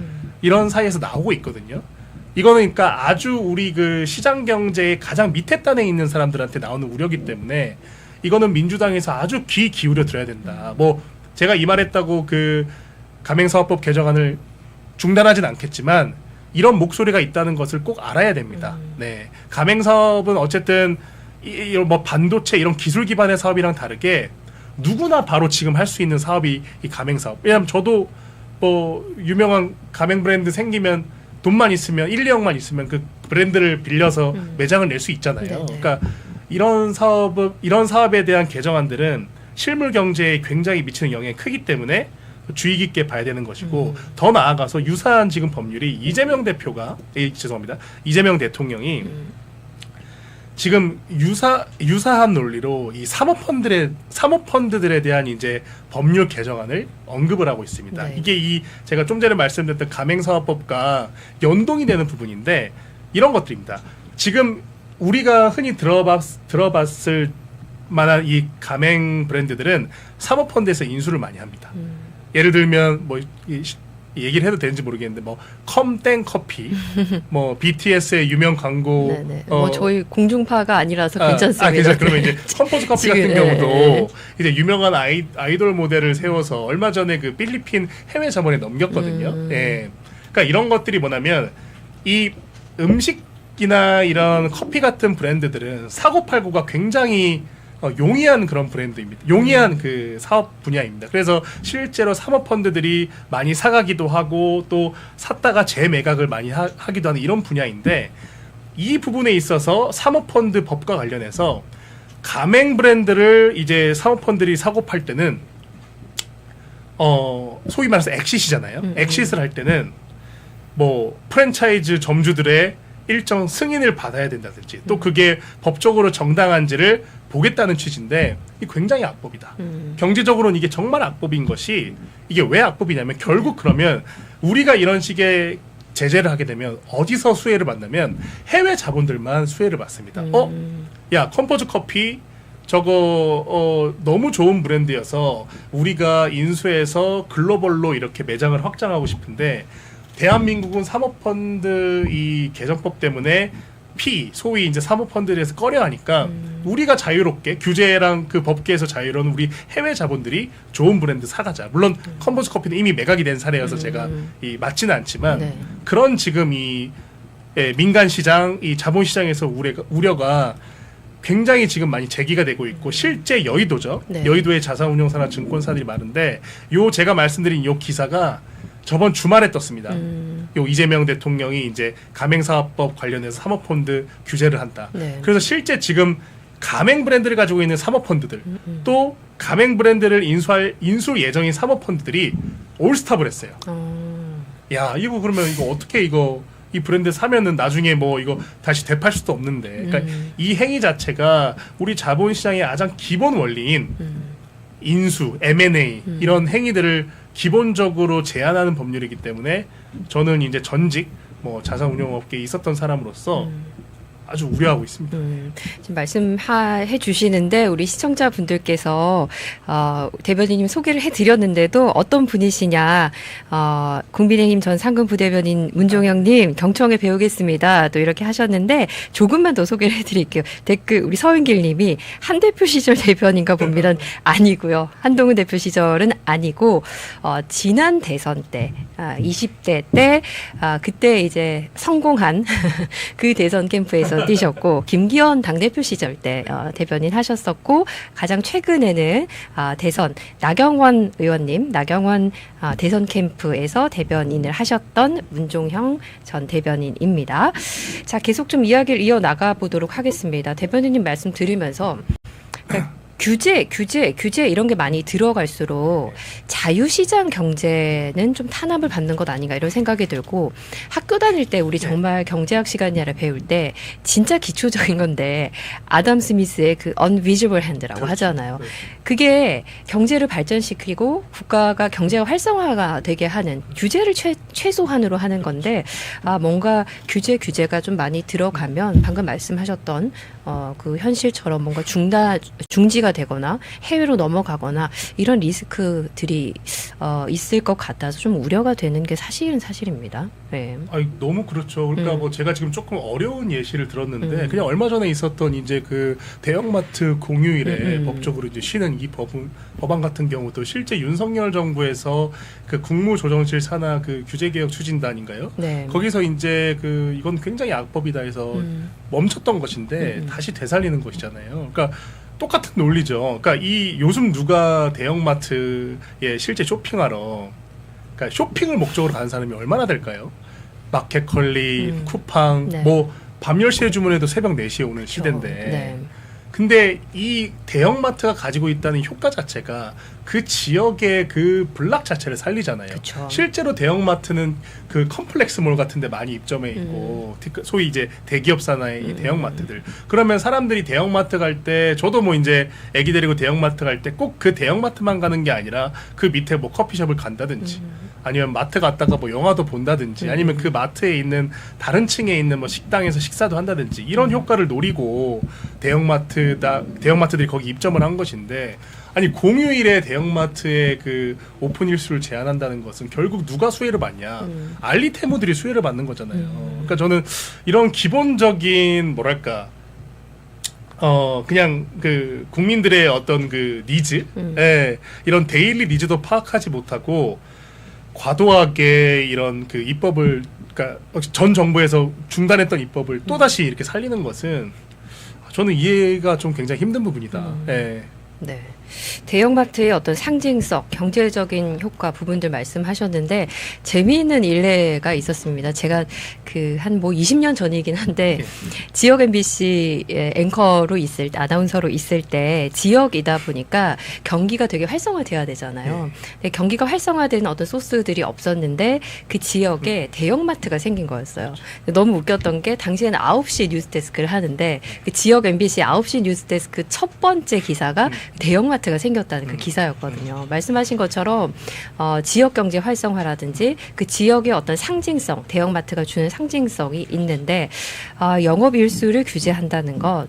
이런 사이에서 나오고 있거든요. 이거는 그러니까 아주 우리 시장 경제의 가장 밑에 단에 있는 사람들한테 나오는 우려이기 때문에, 이거는 민주당에서 아주 귀 기울여 들어야 된다. 제가 이 말했다고 가맹사업법 개정안을 중단하진 않겠지만, 이런 목소리가 있다는 것을 꼭 알아야 됩니다. 네, 가맹사업은 어쨌든 반도체 이런 기술 기반의 사업이랑 다르게 누구나 바로 지금 할 수 있는 사업이 이 가맹사업. 왜냐하면 저도 유명한 가맹 브랜드 생기면 돈만 있으면, 1, 2억만 있으면 그 브랜드를 빌려서 매장을 낼 수 있잖아요. 네네. 그러니까 이런 사업에 대한 개정안들은 실물 경제에 굉장히 미치는 영향이 크기 때문에 주의 깊게 봐야 되는 것이고, 더 나아가서 유사한 지금 법률이 이재명 대통령이 지금 유사한 논리로 이 사모펀드들에 대한 이제 법률 개정안을 언급을 하고 있습니다. 네. 이게 제가 좀 전에 말씀드렸던 가맹사업법과 연동이 되는 부분인데, 이런 것들입니다. 지금 우리가 흔히 들어봤을 만한 이 가맹 브랜드들은 사모펀드에서 인수를 많이 합니다. 예를 들면 얘기를 해도 되는지 모르겠는데 뭐 컴땡 커피, 뭐 BTS의 유명 광고, 네네. 뭐 저희 공중파가 아니라서 괜찮습니다. 괜찮아요. 그러면 이제 컴포즈 커피 지금, 같은 경우도 이제 유명한 아이돌 모델을 세워서 얼마 전에 그 필리핀 해외 자본에 넘겼거든요. 예. 그러니까 이런 것들이 뭐냐면 이 음식이나 이런 커피 같은 브랜드들은 사고 팔고가 굉장히 용이한 그런 브랜드입니다. 용이한 그 사업 분야입니다. 그래서 실제로 사모펀드들이 많이 사가기도 하고 또 샀다가 재매각을 많이 하기도 하는 이런 분야인데 이 부분에 있어서 사모펀드 법과 관련해서 가맹 브랜드를 이제 사모펀드들이 사고 팔 때는 소위 말해서 엑시시잖아요. 엑시스를 할 때는 뭐 프랜차이즈 점주들의 일정 승인을 받아야 된다든지 또 그게 법적으로 정당한지를 보겠다는 취지인데 이 굉장히 악법이다. 경제적으로는 이게 정말 악법인 것이 이게 왜 악법이냐면 결국 그러면 우리가 이런 식의 제재를 하게 되면 어디서 수혜를 받냐면 해외 자본들만 수혜를 받습니다. 야 컴포즈 커피 저거 너무 좋은 브랜드여서 우리가 인수해서 글로벌로 이렇게 매장을 확장하고 싶은데 대한민국은 사모펀드 이 개정법 때문에 소위 이제 사모펀드에서 꺼려하니까 우리가 자유롭게 규제랑 그 법계에서 자유로운 우리 해외 자본들이 좋은 브랜드 사가자. 물론 컴포즈 커피는 이미 매각이 된 사례여서 제가 맞지는 않지만 네. 그런 지금 이 민간 시장, 이 자본 시장에서 우려가 굉장히 지금 많이 제기가 되고 있고 실제 여의도죠. 네. 여의도에 자산운용사나 증권사들이 많은데 요 제가 말씀드린 요 기사가 저번 주말에 떴습니다. 요 이재명 대통령이 이제 가맹사업법 관련해서 사모펀드 규제를 한다. 네. 그래서 실제 지금 가맹 브랜드를 가지고 있는 사모펀드들 또 가맹 브랜드를 인수할 예정인 사모펀드들이 올스탑을 했어요. 야 이거 그러면 이거 어떻게 이 브랜드 사면은 나중에 뭐 이거 다시 되팔 수도 없는데 그러니까 이 행위 자체가 우리 자본시장의 가장 기본 원리인 인수, M&A 이런 행위들을 기본적으로 제한하는 법률이기 때문에 저는 이제 전직 뭐 자산운용업계에 있었던 사람으로서 아주 우려하고 있습니다. 지금 말씀해 주시는데 우리 시청자분들께서 대변인님 소개를 해드렸는데도 어떤 분이시냐 국민의힘 전 상근부대변인 문종영님 경청에 배우겠습니다. 또 이렇게 하셨는데 조금만 더 소개를 해드릴게요. 댓글 우리 서은길님이 한 대표 시절 대변인가 봅니다. 아니고요. 한동훈 대표 시절은 아니고 지난 대선 때 20대 때 그때 이제 성공한 그 대선 캠프에서 뛰셨고 김기현 당대표 시절 때 대변인 하셨었고 가장 최근에는 대선 나경원 의원님 나경원 대선 캠프에서 대변인을 하셨던 문종형 전 대변인입니다. 자 계속 좀 이야기를 이어나가 보도록 하겠습니다. 대변인님 말씀 들으면서 규제 이런 게 많이 들어갈수록 자유시장 경제는 좀 탄압을 받는 것 아닌가 이런 생각이 들고 학교 다닐 때 우리 정말 경제학 시간이 아니라 배울 때 진짜 기초적인 건데 아담 스미스의 그 unvisible hand라고 하잖아요. 그게 경제를 발전시키고 국가가 경제가 활성화가 되게 하는 규제를 최소한으로 하는 건데 뭔가 규제가 좀 많이 들어가면 방금 말씀하셨던 그 현실처럼 뭔가 중지가 되거나 해외로 넘어가거나 이런 리스크들이 있을 것 같아서 좀 우려가 되는 게 사실입니다. 네. 너무 그렇죠. 그러니까 뭐 제가 지금 조금 어려운 예시를 들었는데 그냥 얼마 전에 있었던 이제 그 대형마트 공휴일에 법적으로 이제 쉬는 이 법안 같은 경우도 실제 윤석열 정부에서 그 국무조정실 산하 그 규제개혁 추진단인가요? 네. 거기서 이제 그 이건 굉장히 악법이다 해서 멈췄던 것인데 다시 되살리는 것이잖아요. 그러니까 똑같은 논리죠. 그러니까 이 요즘 누가 대형마트에 실제 쇼핑하러 그러니까 쇼핑을 목적으로 가는 사람이 얼마나 될까요? 마켓컬리, 쿠팡, 네. 뭐 밤 10시에 주문해도 새벽 4시에 오는 시대인데 네. 근데 이 대형마트가 가지고 있다는 효과 자체가 그 지역의 그 블락 자체를 살리잖아요. 그쵸. 실제로 대형마트는 그 컴플렉스몰 같은 데 많이 입점해 있고 소위 이제 대기업 산하의 대형마트들. 그러면 사람들이 대형마트 갈 때 저도 뭐 이제 애기 데리고 대형마트 갈 때 꼭 그 대형마트만 가는 게 아니라 그 밑에 뭐 커피숍을 간다든지 아니면 마트 갔다가 뭐 영화도 본다든지 아니면 그 마트에 있는 다른 층에 있는 뭐 식당에서 식사도 한다든지 이런 효과를 노리고 대형마트들이 거기 입점을 한 것인데 아니 공휴일에 대형마트의 그 오픈 일수를 제한한다는 것은 결국 누가 수혜를 받냐? 알리테무들이 수혜를 받는 거잖아요. 그러니까 저는 이런 기본적인 뭐랄까 그냥 그 국민들의 어떤 그 니즈, 예, 이런 데일리 니즈도 파악하지 못하고 과도하게 이런 그 입법을, 그러니까 전 정부에서 중단했던 입법을 또 다시 이렇게 살리는 것은 저는 이해가 좀 굉장히 힘든 부분이다. 예. 네. 대형마트의 어떤 상징성, 경제적인 효과 부분들 말씀하셨는데 재미있는 일례가 있었습니다. 제가 그 한 뭐 20년 전이긴 한데 지역 MBC 앵커로 있을 때, 아나운서로 있을 때 지역이다 보니까 경기가 되게 활성화돼야 되잖아요. 근데 경기가 활성화되는 어떤 소스들이 없었는데 그 지역에 대형마트가 생긴 거였어요. 너무 웃겼던 게 당시에는 9시 뉴스데스크를 하는데 그 지역 MBC 9시 뉴스데스크 첫 번째 기사가 대형마트가 생겼다는 그 기사였거든요. 말씀하신 것처럼 지역 경제 활성화라든지 그 지역의 어떤 상징성, 대형마트가 주는 상징성이 있는데 영업 일수를 규제한다는 것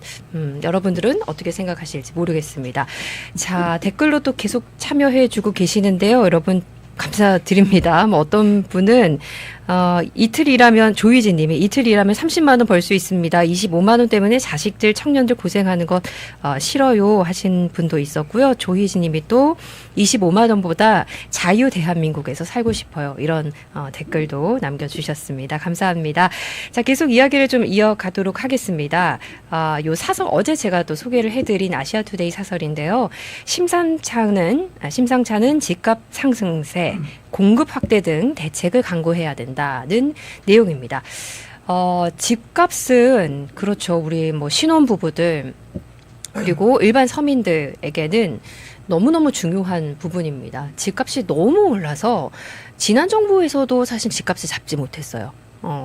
여러분들은 어떻게 생각하실지 모르겠습니다. 자, 댓글로 또 계속 참여해주고 계시는데요. 여러분 감사드립니다. 뭐 어떤 분은 이틀 일하면 조희진 님이 이틀 일하면 30만 원 벌 수 있습니다. 25만 원 때문에 자식들 청년들 고생하는 것 싫어요 하신 분도 있었고요. 조희진 님이 또 25만 원보다 자유 대한민국에서 살고 싶어요. 이런 댓글도 남겨주셨습니다. 감사합니다. 자, 계속 이야기를 좀 이어가도록 하겠습니다. 요 사설 어제 제가 또 소개를 해드린 아시아투데이 사설인데요. 심상찮은 집값 상승세 공급 확대 등 대책을 강구해야 된다는 내용입니다. 집값은 그렇죠. 우리 뭐 신혼부부들 그리고 일반 서민들에게는 너무너무 중요한 부분입니다. 집값이 너무 올라서 지난 정부에서도 사실 집값을 잡지 못했어요.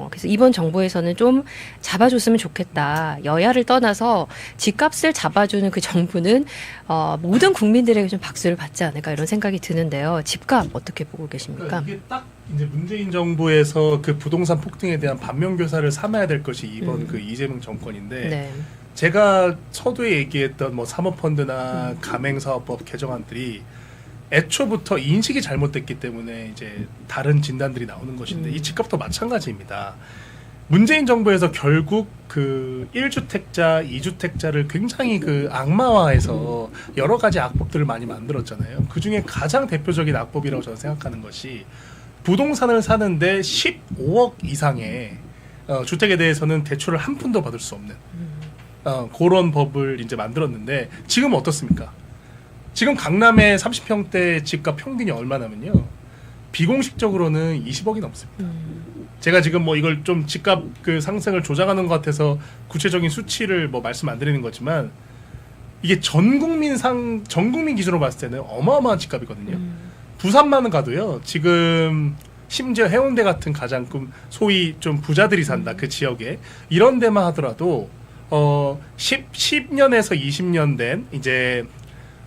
그래서 이번 정부에서는 좀 잡아줬으면 좋겠다. 여야를 떠나서 집값을 잡아주는 그 정부는 모든 국민들에게 좀 박수를 받지 않을까 이런 생각이 드는데요. 집값 어떻게 보고 계십니까? 그러니까 이게 딱 이제 문재인 정부에서 그 부동산 폭등에 대한 반면교사를 삼아야 될 것이 이번 그 이재명 정권인데 네. 제가 서두에 얘기했던 뭐 사모펀드나 가맹사업법 개정안들이 애초부터 인식이 잘못됐기 때문에 이제 다른 진단들이 나오는 것인데 이 집값도 마찬가지입니다. 문재인 정부에서 결국 그 1주택자, 2주택자를 굉장히 그 악마화해서 여러 가지 악법들을 많이 만들었잖아요. 그 중에 가장 대표적인 악법이라고 저는 생각하는 것이 부동산을 사는데 15억 이상의 주택에 대해서는 대출을 한 푼도 받을 수 없는 그런 법을 이제 만들었는데 지금 어떻습니까? 지금 강남의 30평대 집값 평균이 얼마냐면요. 비공식적으로는 20억이 넘습니다. 제가 지금 뭐 이걸 좀 집값 그 상승을 조장하는 것 같아서 구체적인 수치를 뭐 말씀 안 드리는 거지만 이게 전 국민 기준으로 봤을 때는 어마어마한 집값이거든요. 부산만 가도요. 지금 심지어 해운대 같은 가장 소위 좀 부자들이 산다 그 지역에 이런 데만 하더라도 10년에서 20년 된 이제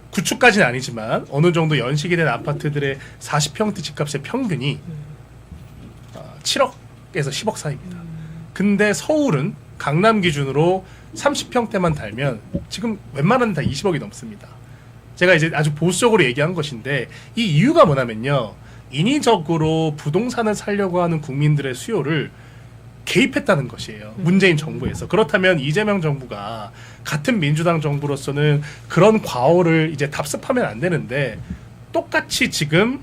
구축까지는 아니지만 어느 정도 연식이 된 아파트들의 40평대 집값의 평균이 7억에서 10억 사이입니다. 근데 서울은 강남 기준으로 30평대만 달면 지금 웬만한 다 20억이 넘습니다. 제가 이제 아주 보수적으로 얘기한 것인데 이 이유가 뭐냐면요. 인위적으로 부동산을 살려고 하는 국민들의 수요를 개입했다는 것이에요. 문재인 정부에서. 그렇다면 이재명 정부가 같은 민주당 정부로서는 그런 과오를 이제 답습하면 안 되는데 똑같이 지금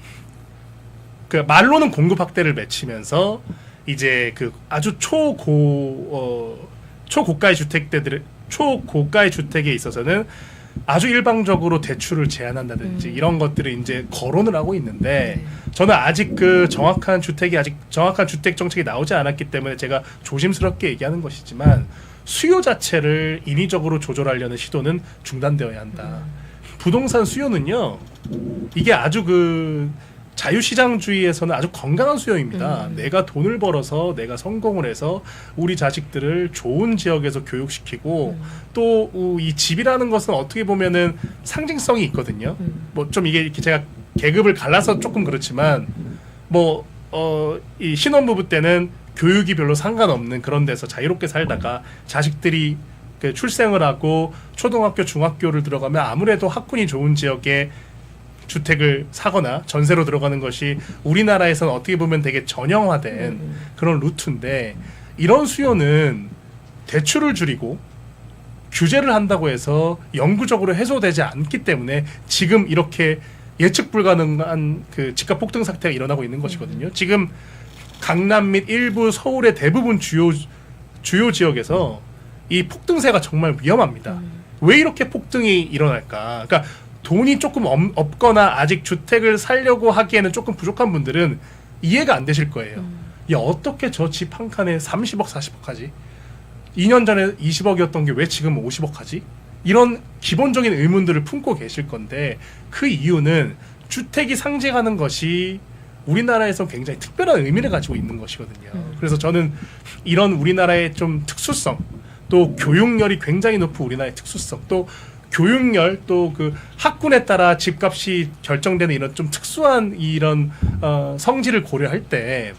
그 말로는 공급 확대를 맺히면서 이제 그 아주 초고가의 주택에 있어서는 아주 일방적으로 대출을 제한한다든지 이런 것들을 이제 거론을 하고 있는데 저는 아직 그 정확한 주택 정책이 나오지 않았기 때문에 제가 조심스럽게 얘기하는 것이지만 수요 자체를 인위적으로 조절하려는 시도는 중단되어야 한다. 부동산 수요는요. 이게 아주 그 자유시장주의에서는 아주 건강한 수요입니다. 내가 돈을 벌어서 내가 성공을 해서 우리 자식들을 좋은 지역에서 교육시키고 또 이 집이라는 것은 어떻게 보면은 상징성이 있거든요. 뭐 좀 이게 제가 계급을 갈라서 조금 그렇지만 이 신혼부부 때는 교육이 별로 상관없는 그런 데서 자유롭게 살다가 자식들이 그 출생을 하고 초등학교, 중학교를 들어가면 아무래도 학군이 좋은 지역에 주택을 사거나 전세로 들어가는 것이 우리나라에서는 어떻게 보면 되게 전형화된 그런 루트인데, 이런 수요는 대출을 줄이고 규제를 한다고 해서 영구적으로 해소되지 않기 때문에 지금 이렇게 예측 불가능한 그 집값 폭등 사태가 일어나고 있는 것이거든요. 지금 강남 및 일부 서울의 대부분 주요 지역에서 이 폭등세가 정말 위험합니다. 왜 이렇게 폭등이 일어날까? 그러니까 돈이 조금 없거나 아직 주택을 살려고 하기에는 조금 부족한 분들은 이해가 안 되실 거예요. 야, 어떻게 저 집 한 칸에 30억, 40억 하지? 2년 전에 20억이었던 게 왜 지금 50억 하지? 이런 기본적인 의문들을 품고 계실 건데, 그 이유는 주택이 상징하는 것이 우리나라에서 굉장히 특별한 의미를 가지고 있는 것이거든요. 그래서 저는 이런 우리나라의 좀 특수성, 또 교육열이 굉장히 높은 우리나라의 특수성, 또 교육열, 또 그 학군에 따라 집값이 결정되는 이런 좀 특수한 이런 성질을 고려할 때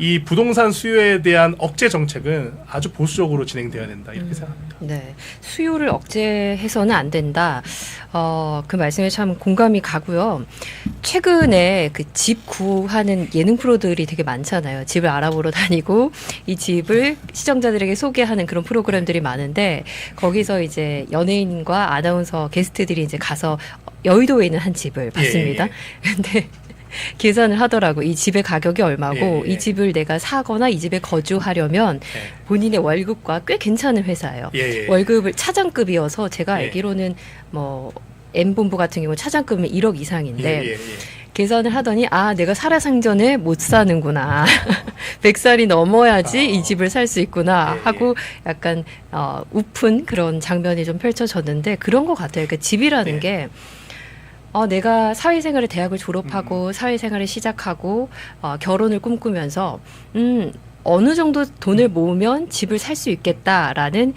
이 부동산 수요에 대한 억제 정책은 아주 보수적으로 진행돼야 된다, 이렇게 생각합니다. 네, 수요를 억제해서는 안 된다. 그 말씀에 참 공감이 가고요. 최근에 그 집 구하는 예능 프로들이 되게 많잖아요. 집을 알아보러 다니고 이 집을 시청자들에게 소개하는 그런 프로그램들이 많은데, 거기서 이제 연예인과 아나운서 게스트들이 이제 가서 여의도에 있는 한 집을 봤습니다. 근데 계산을 하더라고. 이 집의 가격이 얼마고 이 집을 내가 사거나 이 집에 거주하려면 본인의 월급과 꽤 괜찮은 회사예요. 월급을 차장급이어서 제가 알기로는 뭐 M본부 같은 경우 차장급이면 1억 이상인데 계산을 하더니 내가 살아생전에 못 사는구나. 100살이 넘어야지 이 집을 살 수 있구나 하고 약간 우픈 그런 장면이 좀 펼쳐졌는데, 그런 것 같아요. 그러니까 집이라는 게 내가 사회생활을 대학을 졸업하고 사회생활을 시작하고 결혼을 꿈꾸면서 어느 정도 돈을 모으면 집을 살 수 있겠다라는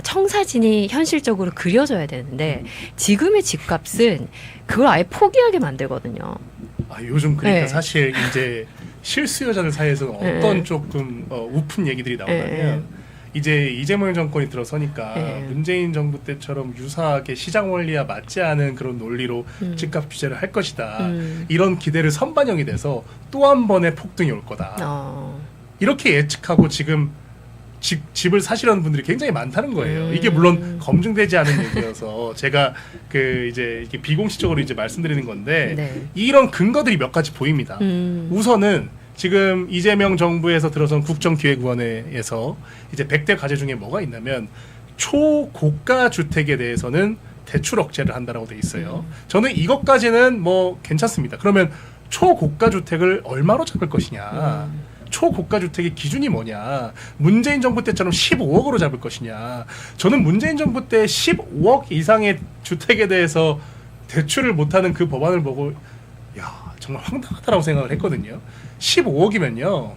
청사진이 현실적으로 그려져야 되는데, 지금의 집값은 그걸 아예 포기하게 만들거든요. 요즘 그러니까 사실 이제 실수요자들 사이에서 어떤 조금 우픈 얘기들이 나오냐면, 이제 이재명 정권이 들어서니까 문재인 정부 때처럼 유사하게 시장 원리와 맞지 않은 그런 논리로 집값 규제를 할 것이다. 이런 기대를 선반영이 돼서 또 한 번의 폭등이 올 거다. 이렇게 예측하고 지금 집을 사시려는 분들이 굉장히 많다는 거예요. 이게 물론 검증되지 않은 얘기여서 제가 그 이제 이렇게 비공식적으로 이제 말씀드리는 건데, 이런 근거들이 몇 가지 보입니다. 우선은 지금 이재명 정부에서 들어선 국정기획위원회에서 이제 100대 과제 중에 뭐가 있냐면, 초고가 주택에 대해서는 대출 억제를 한다라고 돼 있어요. 저는 이것까지는 뭐 괜찮습니다. 그러면 초고가 주택을 얼마로 잡을 것이냐? 초고가 주택의 기준이 뭐냐? 문재인 정부 때처럼 15억으로 잡을 것이냐? 저는 문재인 정부 때 15억 이상의 주택에 대해서 대출을 못하는 그 법안을 보고 정말 황당하다라고 생각을 했거든요. 15억이면요,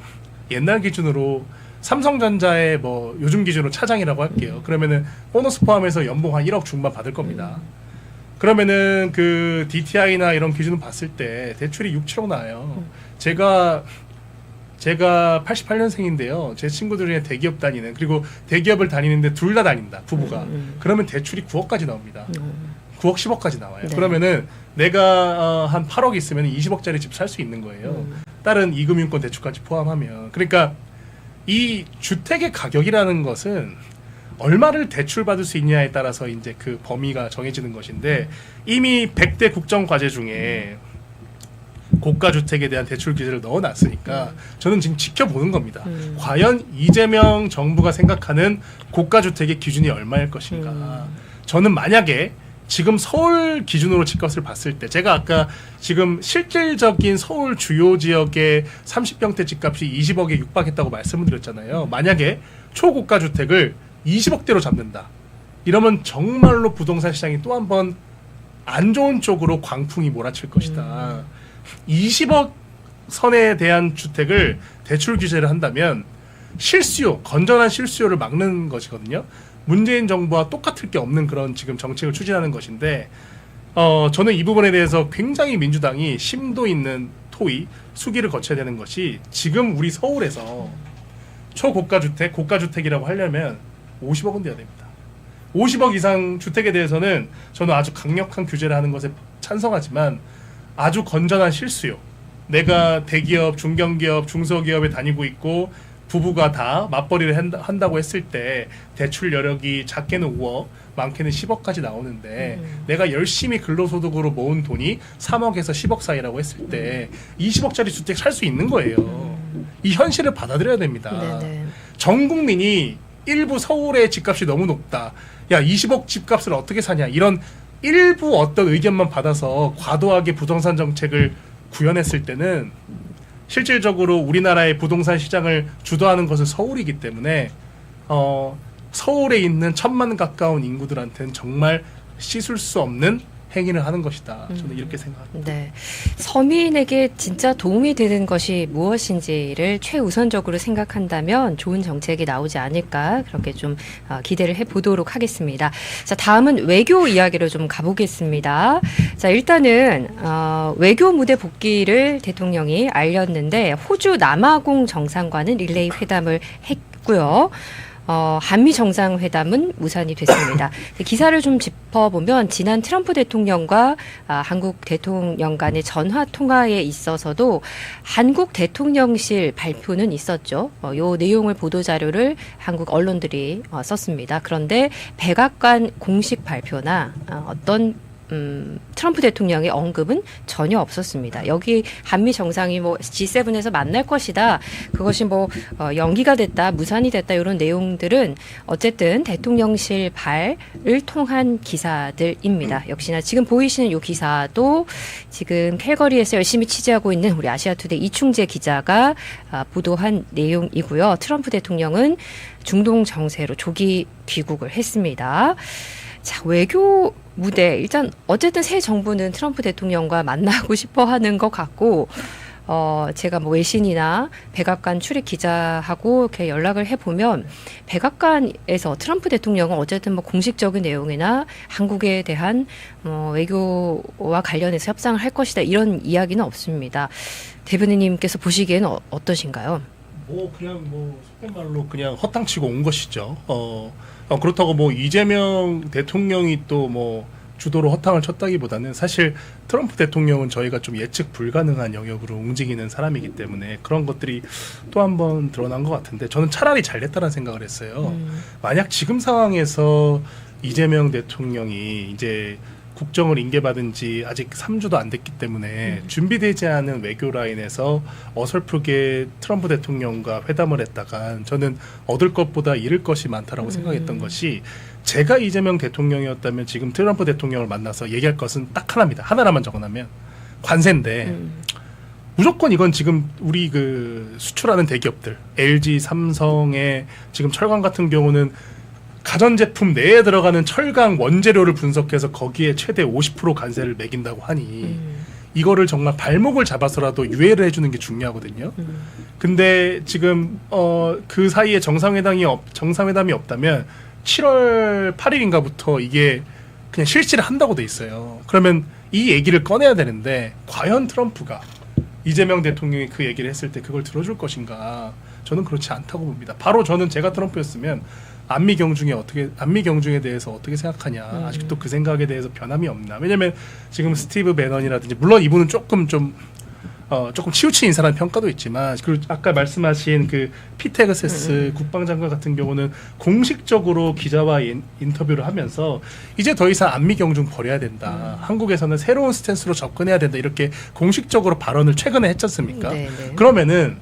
옛날 기준으로 삼성전자의 뭐 요즘 기준으로 차장이라고 할게요. 그러면은 보너스 포함해서 연봉 한 1억 중반 받을 겁니다. 그러면은 그 DTI나 이런 기준을 봤을 때 대출이 6, 7억 나와요. 제가 88년생인데요. 제 친구들 중에 대기업 다니는, 그리고 대기업을 다니는데 둘 다 다닌다, 부부가. 그러면 대출이 9억까지 나옵니다. 9억, 10억까지 나와요. 그러면은 내가 한 8억 있으면 20억짜리 집 살 수 있는 거예요. 다른 이금융권 대출까지 포함하면. 그러니까 이 주택의 가격이라는 것은 얼마를 대출받을 수 있냐에 따라서 이제 그 범위가 정해지는 것인데, 이미 100대 국정과제 중에 고가 주택에 대한 대출 규제를 넣어놨으니까 저는 지금 지켜보는 겁니다. 과연 이재명 정부가 생각하는 고가 주택의 기준이 얼마일 것인가. 저는 만약에 지금 서울 기준으로 집값을 봤을 때, 제가 아까 지금 실질적인 서울 주요 지역의 30평대 집값이 20억에 육박했다고 말씀을 드렸잖아요. 만약에 초고가 주택을 20억대로 잡는다, 이러면 정말로 부동산 시장이 또 한 번 안 좋은 쪽으로 광풍이 몰아칠 것이다. 20억 선에 대한 주택을 대출 규제를 한다면 실수요, 건전한 실수요를 막는 것이거든요. 문재인 정부와 똑같을 게 없는 그런 지금 정책을 추진하는 것인데, 저는 이 부분에 대해서 굉장히 민주당이 심도 있는 토의, 수기를 거쳐야 되는 것이 지금 우리 서울에서 초고가 주택, 고가 주택이라고 하려면 50억은 돼야 됩니다. 50억 이상 주택에 대해서는 저는 아주 강력한 규제를 하는 것에 찬성하지만 아주 건전한 실수요. 내가 대기업, 중견기업, 중소기업에 다니고 있고 부부가 다 맞벌이를 한다고 했을 때 대출 여력이 작게는 5억, 많게는 10억까지 나오는데 내가 열심히 근로소득으로 모은 돈이 3억에서 10억 사이라고 했을 때 20억짜리 주택 살 수 있는 거예요. 이 현실을 받아들여야 됩니다. 네네. 전 국민이 일부 서울의 집값이 너무 높다. 야, 20억 집값을 어떻게 사냐. 이런 일부 어떤 의견만 받아서 과도하게 부동산 정책을 구현했을 때는 실질적으로 우리나라의 부동산 시장을 주도하는 것은 서울이기 때문에 서울에 있는 1,000만 가까운 인구들한테는 정말 씻을 수 없는 행위를 하는 것이다. 저는 이렇게 생각합니다. 네. 서민에게 진짜 도움이 되는 것이 무엇인지를 최우선적으로 생각한다면 좋은 정책이 나오지 않을까 그렇게 좀 기대를 해보도록 하겠습니다. 자, 다음은 외교 이야기로 좀 가보겠습니다. 자, 일단은 외교 무대 복귀를 대통령이 알렸는데 호주 남아공 정상과는 릴레이 회담을 했고요. 한미 정상회담은 무산이 됐습니다. 기사를 좀 짚어보면 지난 트럼프 대통령과 한국 대통령 간의 전화 통화에 있어서도 한국 대통령실 발표는 있었죠. 요 내용을 보도자료를 한국 언론들이 썼습니다. 그런데 백악관 공식 발표나 어떤 트럼프 대통령의 언급은 전혀 없었습니다. 여기 한미 정상이 뭐 G7에서 만날 것이다. 그것이 뭐 연기가 됐다, 무산이 됐다 이런 내용들은 어쨌든 대통령실 발을 통한 기사들입니다. 역시나 지금 보이시는 이 기사도 지금 캘거리에서 열심히 취재하고 있는 우리 아시아투데이 이충재 기자가 보도한 내용이고요. 트럼프 대통령은 중동 정세로 조기 귀국을 했습니다. 자, 외교 무대 일단 어쨌든 새 정부는 트럼프 대통령과 만나고 싶어 하는 것 같고 제가 뭐 외신이나 백악관 출입 기자하고 이렇게 연락을 해보면 백악관에서 트럼프 대통령은 어쨌든 뭐 공식적인 내용이나 한국에 대한 외교와 관련해서 협상을 할 것이다 이런 이야기는 없습니다. 대변인님께서 보시기에는 어떠신가요? 뭐 그냥 뭐 속된 말로 그냥 헛땅치고 온 것이죠. 그렇다고 뭐 이재명 대통령이 또 뭐 주도로 허탕을 쳤다기보다는 사실 트럼프 대통령은 저희가 좀 예측 불가능한 영역으로 움직이는 사람이기 때문에 그런 것들이 또 한 번 드러난 것 같은데 저는 차라리 잘 됐다는 생각을 했어요. 만약 지금 상황에서 이재명 대통령이 이제 국정을 인계받은 지 아직 3주도 안 됐기 때문에 준비되지 않은 외교 라인에서 어설프게 트럼프 대통령과 회담을 했다간 저는 얻을 것보다 잃을 것이 많다라고 생각했던 것이 제가 이재명 대통령이었다면 지금 트럼프 대통령을 만나서 얘기할 것은 딱 하나입니다. 하나라만 적어놓으면 관세인데 무조건 이건 지금 우리 그 수출하는 대기업들 LG, 삼성의 지금 철강 같은 경우는 가전제품 내에 들어가는 철강 원재료를 분석해서 거기에 최대 50% 관세를 매긴다고 하니 이거를 정말 발목을 잡아서라도 유예를 해주는 게 중요하거든요. 근데 지금 그 사이에 정상회담이 없다면 7월 8일인가부터 이게 그냥 실시를 한다고 돼 있어요. 그러면 이 얘기를 꺼내야 되는데 과연 트럼프가 이재명 대통령이 그 얘기를 했을 때 그걸 들어줄 것인가? 저는 그렇지 않다고 봅니다. 바로 저는 제가 트럼프였으면 안미 경중에 대해서 어떻게 생각하냐. 아직도 그 생각에 대해서 변함이 없나. 왜냐면 지금 스티브 배넌이라든지 물론 이분은 조금 치우친 인사라는 평가도 있지만 그리고 아까 말씀하신 그 피테그세스 국방장관 같은 경우는 공식적으로 기자와 인터뷰를 하면서 이제 더 이상 안미 경중 버려야 된다. 한국에서는 새로운 스탠스로 접근해야 된다. 이렇게 공식적으로 발언을 최근에 했지 않습니까? 그러면은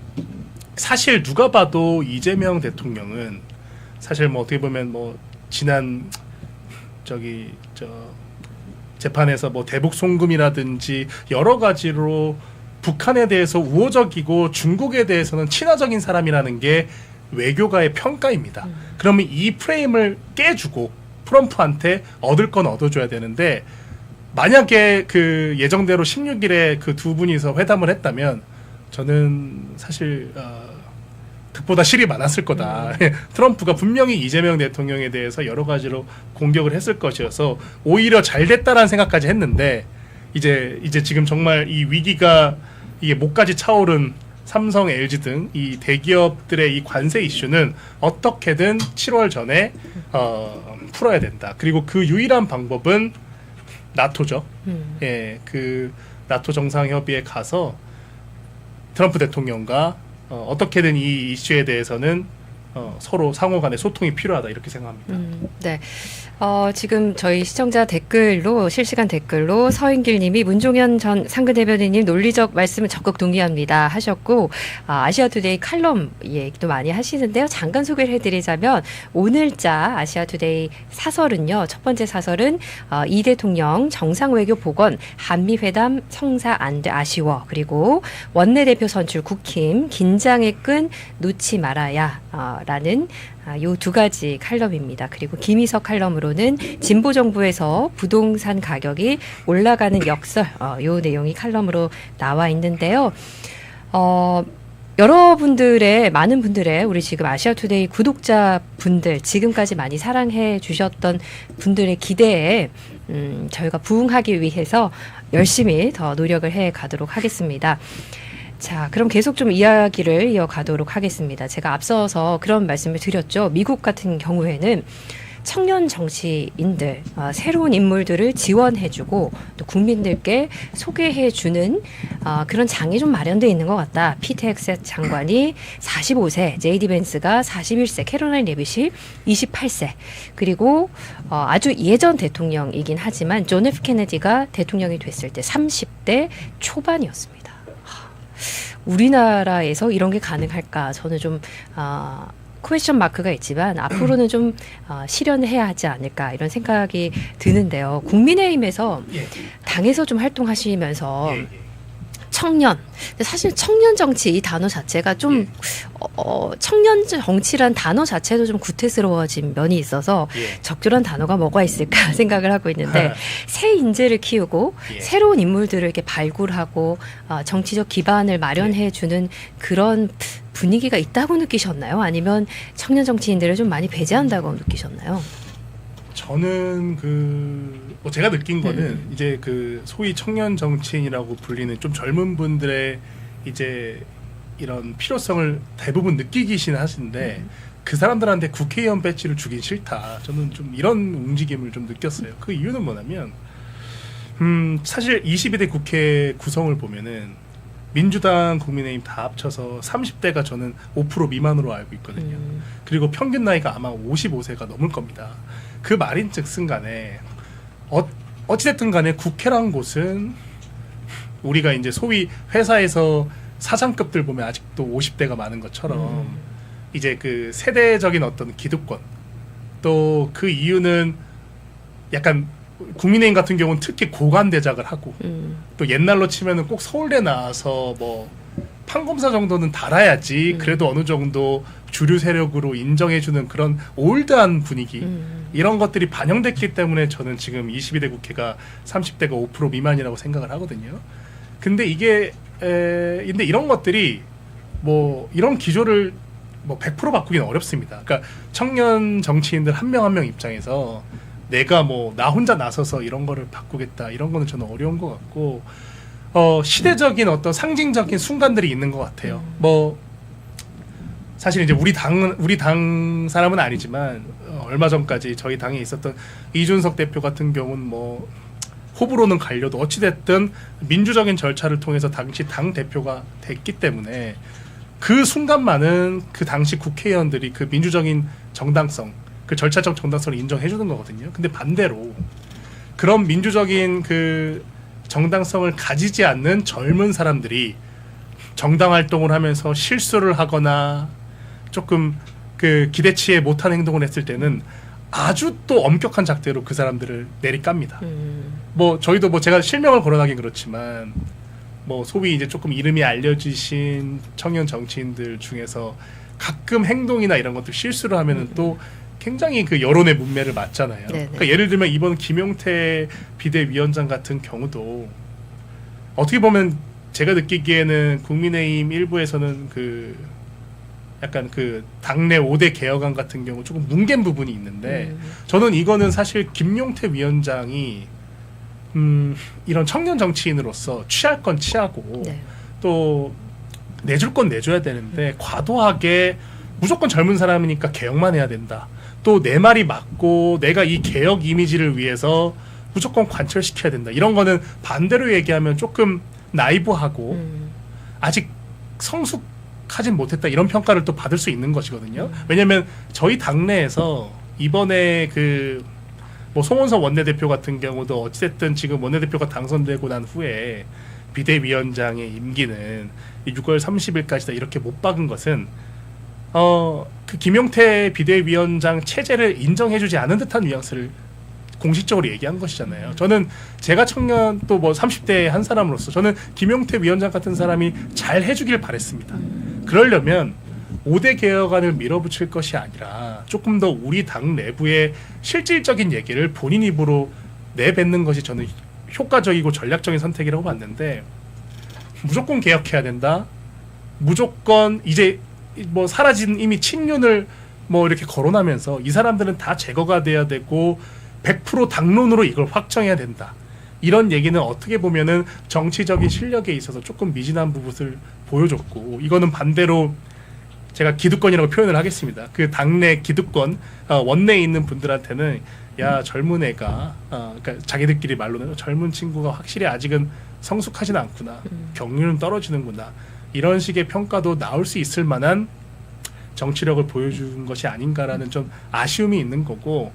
사실 누가 봐도 이재명 대통령은 사실 뭐 어떻게 보면 뭐 지난 재판에서 뭐 대북 송금이라든지 여러 가지로 북한에 대해서 우호적이고 중국에 대해서는 친화적인 사람이라는 게 외교가의 평가입니다. 그러면 이 프레임을 깨주고 트럼프한테 얻을 건 얻어줘야 되는데 만약에 그 예정대로 16일에 그 두 분이서 회담을 했다면 저는 사실 득보다 실이 많았을 거다. 트럼프가 분명히 이재명 대통령에 대해서 여러 가지로 공격을 했을 것이어서 오히려 잘 됐다라는 생각까지 했는데 이제 지금 정말 이 위기가 이게 목까지 차오른 삼성, LG 등 이 대기업들의 이 관세 이슈는 어떻게든 7월 전에 풀어야 된다. 그리고 그 유일한 방법은 나토죠. 예, 그 나토 정상협의에 가서 트럼프 대통령과 어떻게든 이 이슈에 대해서는 서로 상호 간의 소통이 필요하다 이렇게 생각합니다. 네. 지금 저희 시청자 댓글로 실시간 댓글로 서인길 님이 문종현 전 상근대변인님 논리적 말씀을 적극 동의합니다 하셨고 아시아투데이 칼럼 얘기도 많이 하시는데요. 잠깐 소개를 해드리자면 오늘자 아시아투데이 사설은요. 첫 번째 사설은 이 대통령 정상외교 복원 한미회담 성사 안 돼 아쉬워 그리고 원내대표 선출 국힘 긴장의 끈 놓지 말아야 라는 요 두 가지 칼럼입니다. 그리고 김희석 칼럼으로는 진보 정부에서 부동산 가격이 올라가는 역설 요 내용이 칼럼으로 나와 있는데요. 여러분들의 많은 분들의 우리 지금 아시아투데이 구독자분들 지금까지 많이 사랑해 주셨던 분들의 기대에 저희가 부응하기 위해서 열심히 더 노력을 해 가도록 하겠습니다. 자, 그럼 계속 좀 이야기를 이어가도록 하겠습니다. 제가 앞서서 그런 말씀을 드렸죠. 미국 같은 경우에는 청년 정치인들, 새로운 인물들을 지원해주고 또 국민들께 소개해주는 그런 장이 좀 마련되어 있는 것 같다. 피트 헥셋 장관이 45세, 제이디 벤스가 41세, 캐롤라인 레빗이 28세, 그리고 아주 예전 대통령이긴 하지만 존 F 케네디가 대통령이 됐을 때 30대 초반이었습니다. 우리나라에서 이런 게 가능할까? 저는 좀 퀘스천 마크가 있지만 앞으로는 좀 실현해야 하지 않을까 이런 생각이 드는데요. 국민의힘에서 당에서 좀 활동하시면서 청년. 근데 사실 청년 정치 이 단어 자체가 좀 청년 정치란 단어 자체도 좀 구태스러워진 면이 있어서 적절한 단어가 뭐가 있을까 생각을 하고 있는데 새 인재를 키우고 새로운 인물들을 이렇게 발굴하고 정치적 기반을 마련해 주는 그런 분위기가 있다고 느끼셨나요? 아니면 청년 정치인들을 좀 많이 배제한다고 느끼셨나요? 저는 뭐 제가 느낀 거는 이제 그 소위 청년 정치인이라고 불리는 좀 젊은 분들의 이제 이런 필요성을 대부분 느끼기는 하시는데 그 사람들한테 국회의원 배지를 주긴 싫다. 저는 좀 이런 움직임을 좀 느꼈어요. 그 이유는 뭐냐면 사실 22대 국회 구성을 보면은 민주당, 국민의힘 다 합쳐서 30대가 저는 5% 미만으로 알고 있거든요. 그리고 평균 나이가 아마 55세가 넘을 겁니다. 그 말인즉슨 간에 어찌됐든 간에 국회란 곳은 우리가 이제 소위 회사에서 사장급들 보면 아직도 50대가 많은 것처럼 이제 그 세대적인 어떤 기득권 또 그 이유는 약간 국민의힘 같은 경우는 특히 고관대작을 하고 또 옛날로 치면은 꼭 서울대 나와서 뭐 판검사 정도는 달아야지 그래도 어느 정도 주류 세력으로 인정해주는 그런 올드한 분위기 이런 것들이 반영됐기 때문에 저는 지금 22대 국회가 30대가 5% 미만이라고 생각을 하거든요. 근데 근데 이런 것들이 뭐 이런 기조를 뭐 100% 바꾸기는 어렵습니다. 그러니까 청년 정치인들 한 명 한 명 입장에서 내가 뭐 나 혼자 나서서 이런 거를 바꾸겠다 이런 거는 저는 어려운 것 같고 시대적인 어떤 상징적인 순간들이 있는 것 같아요. 뭐 사실 이제 우리 당 사람은 아니지만 얼마 전까지 저희 당에 있었던 이준석 대표 같은 경우는 뭐 호불호는 갈려도 어찌됐든 민주적인 절차를 통해서 당시 당 대표가 됐기 때문에 그 순간만은 그 당시 국회의원들이 그 민주적인 정당성, 그 절차적 정당성을 인정해 주는 거거든요. 근데 반대로 그런 민주적인 그 정당성을 가지지 않는 젊은 사람들이 정당 활동을 하면서 실수를 하거나 조금 그 기대치에 못한 행동을 했을 때는 아주 또 엄격한 잣대로 그 사람들을 내리깝니다. 뭐 저희도 뭐 제가 실명을 거론하긴 그렇지만 뭐 소위 이제 조금 이름이 알려지신 청년 정치인들 중에서 가끔 행동이나 이런 것들 실수를 하면은 또 굉장히 그 여론의 문매를 맞잖아요. 그러니까 예를 들면 이번 김용태 비대위원장 같은 경우도 어떻게 보면 제가 느끼기에는 국민의힘 일부에서는 그 약간 그 당내 5대 개혁안 같은 경우 조금 뭉갠 부분이 있는데 저는 이거는 사실 김용태 위원장이 이런 청년 정치인으로서 취할 건 취하고 또 내줄 건 내줘야 되는데 과도하게 무조건 젊은 사람이니까 개혁만 해야 된다. 또 내 말이 맞고 내가 이 개혁 이미지를 위해서 무조건 관철시켜야 된다. 이런 거는 반대로 얘기하면 조금 나이브하고 아직 성숙하진 못했다. 이런 평가를 또 받을 수 있는 것이거든요. 왜냐하면 저희 당내에서 이번에 그 뭐 송원석 원내대표 같은 경우도 어찌됐든 지금 원내대표가 당선되고 난 후에 비대위원장의 임기는 6월 30일까지다 이렇게 못 박은 것은 그 김용태 비대위원장 체제를 인정해주지 않은 듯한 뉘앙스를 공식적으로 얘기한 것이잖아요. 저는 제가 청년 또 뭐 30대 한 사람으로서 저는 김용태 위원장 같은 사람이 잘 해주길 바랬습니다. 그러려면 5대 개혁안을 밀어붙일 것이 아니라 조금 더 우리 당 내부의 실질적인 얘기를 본인 입으로 내뱉는 것이 저는 효과적이고 전략적인 선택이라고 봤는데 무조건 개혁해야 된다. 무조건 이제 뭐 사라진 이미 친윤을 뭐 이렇게 거론하면서 이 사람들은 다 제거가 돼야 되고 100% 당론으로 이걸 확정해야 된다. 이런 얘기는 어떻게 보면은 정치적인 실력에 있어서 조금 미진한 부분을 보여줬고 이거는 반대로 제가 기득권이라고 표현을 하겠습니다. 그 당내 기득권 원내에 있는 분들한테는 야 젊은 애가 그러니까 자기들끼리 말로는 젊은 친구가 확실히 아직은 성숙하지는 않구나. 경륜은 떨어지는구나. 이런 식의 평가도 나올 수 있을 만한 정치력을 보여준 것이 아닌가라는 좀 아쉬움이 있는 거고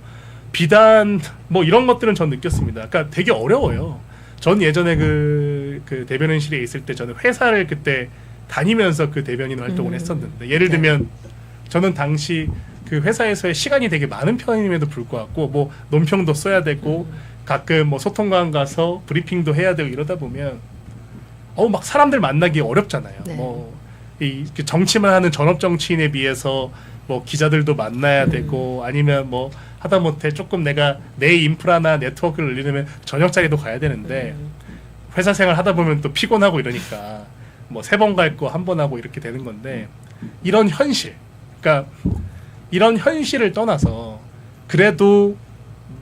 비단 뭐 이런 것들은 전 느꼈습니다. 그러니까 되게 어려워요. 전 예전에 그 대변인실에 있을 때 저는 회사를 그때 다니면서 그 대변인 활동을 했었는데 예를 들면 저는 당시 그 회사에서의 시간이 되게 많은 편임에도 불구하고 뭐 논평도 써야 되고 가끔 뭐 소통관 가서 브리핑도 해야 되고 이러다 보면 막 사람들 만나기 어렵잖아요. 네. 뭐 이 정치만 하는 전업 정치인에 비해서 뭐 기자들도 만나야 되고 아니면 뭐 하다못해 조금 내가 내 인프라나 네트워크를 늘리려면 저녁자리도 가야 되는데 회사 생활 하다 보면 또 피곤하고 이러니까 뭐 3번 갈 거 1번 하고 이렇게 되는 건데 이런 현실, 그러니까 이런 현실을 떠나서 그래도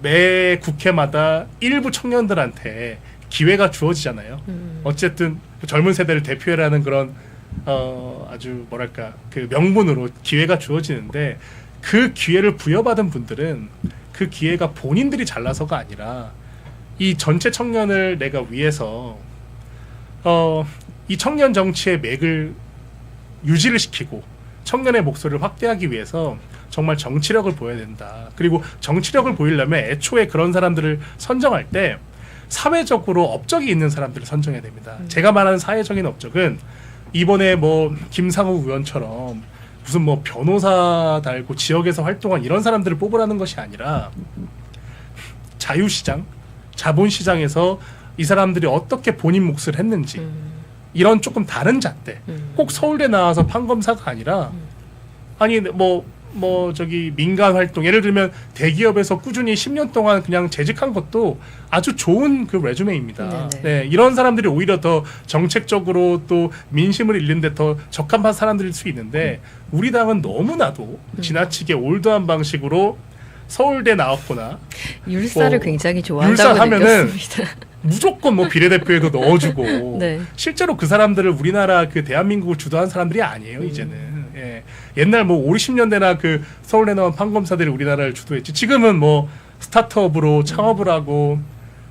매 국회마다 일부 청년들한테 기회가 주어지잖아요. 어쨌든 젊은 세대를 대표해라는 그런 아주 뭐랄까 그 명분으로 기회가 주어지는데 그 기회를 부여받은 분들은 그 기회가 본인들이 잘나서가 아니라 이 전체 청년을 내가 위해서 이 청년 정치의 맥을 유지를 시키고 청년의 목소리를 확대하기 위해서 정말 정치력을 보여야 된다. 그리고 정치력을 보이려면 애초에 그런 사람들을 선정할 때 사회적으로 업적이 있는 사람들을 선정해야 됩니다. 제가 말하는 사회적인 업적은 이번에 뭐 김상우 의원처럼 무슨 뭐 변호사 달고 지역에서 활동한 이런 사람들을 뽑으라는 것이 아니라 자유시장, 자본시장에서 이 사람들이 어떻게 본인 몫을 했는지 이런 조금 다른 잣대. 꼭 서울대 나와서 판검사가 아니라 아니 뭐 저기 민간 활동 예를 들면 대기업에서 꾸준히 10년 동안 그냥 재직한 것도 아주 좋은 그 레주메입니다. 네, 이런 사람들이 오히려 더 정책적으로 또 민심을 잃는 데 더 적합한 사람들일 수 있는데 우리 당은 너무나도 지나치게 올드한 방식으로 서울대 나왔거나 율사를 굉장히 좋아한다고 율사하면은 느꼈습니다. 무조건 뭐 비례대표에도 넣어주고 네. 실제로 그 사람들을 우리나라 그 대한민국을 주도한 사람들이 아니에요 이제는. 예. 옛날 뭐 5, 60년대나 그 서울대 나온 판검사들이 우리나라를 주도했지. 지금은 뭐 스타트업으로 창업을 하고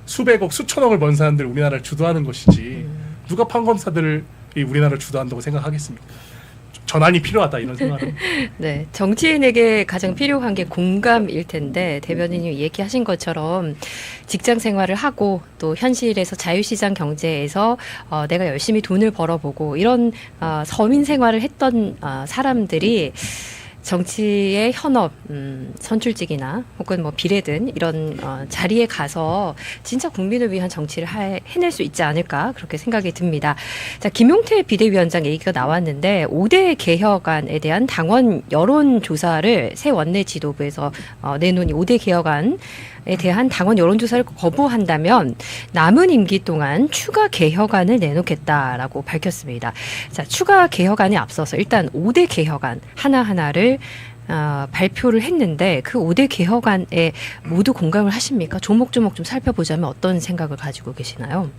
수백억, 수천억을 번 사람들이 우리나라를 주도하는 것이지. 누가 판검사들을 우리나라를 주도한다고 생각하겠습니까? 전환이 필요하다 이런 생각은. 네, 정치인에게 가장 필요한 게 공감일 텐데 대변인이 얘기하신 것처럼 직장 생활을 하고 또 현실에서 자유시장 경제에서 내가 열심히 돈을 벌어보고 이런 서민 생활을 했던 사람들이 정치의 현업, 선출직이나 혹은 뭐 비례든 이런 자리에 가서 진짜 국민을 위한 정치를 해낼 수 있지 않을까 그렇게 생각이 듭니다. 자, 김용태 비대위원장 얘기가 나왔는데 5대 개혁안에 대한 당원 여론조사를 새 원내 지도부에서 내놓은 5대 개혁안에 대한 당원 여론조사를 거부한다면 남은 임기 동안 추가 개혁안을 내놓겠다라고 밝혔습니다. 자, 추가 개혁안에 앞서서 일단 5대 개혁안 하나하나를 발표를 했는데 그 5대 개혁안에 모두 공감을 하십니까? 조목조목 좀 살펴보자면 어떤 생각을 가지고 계시나요?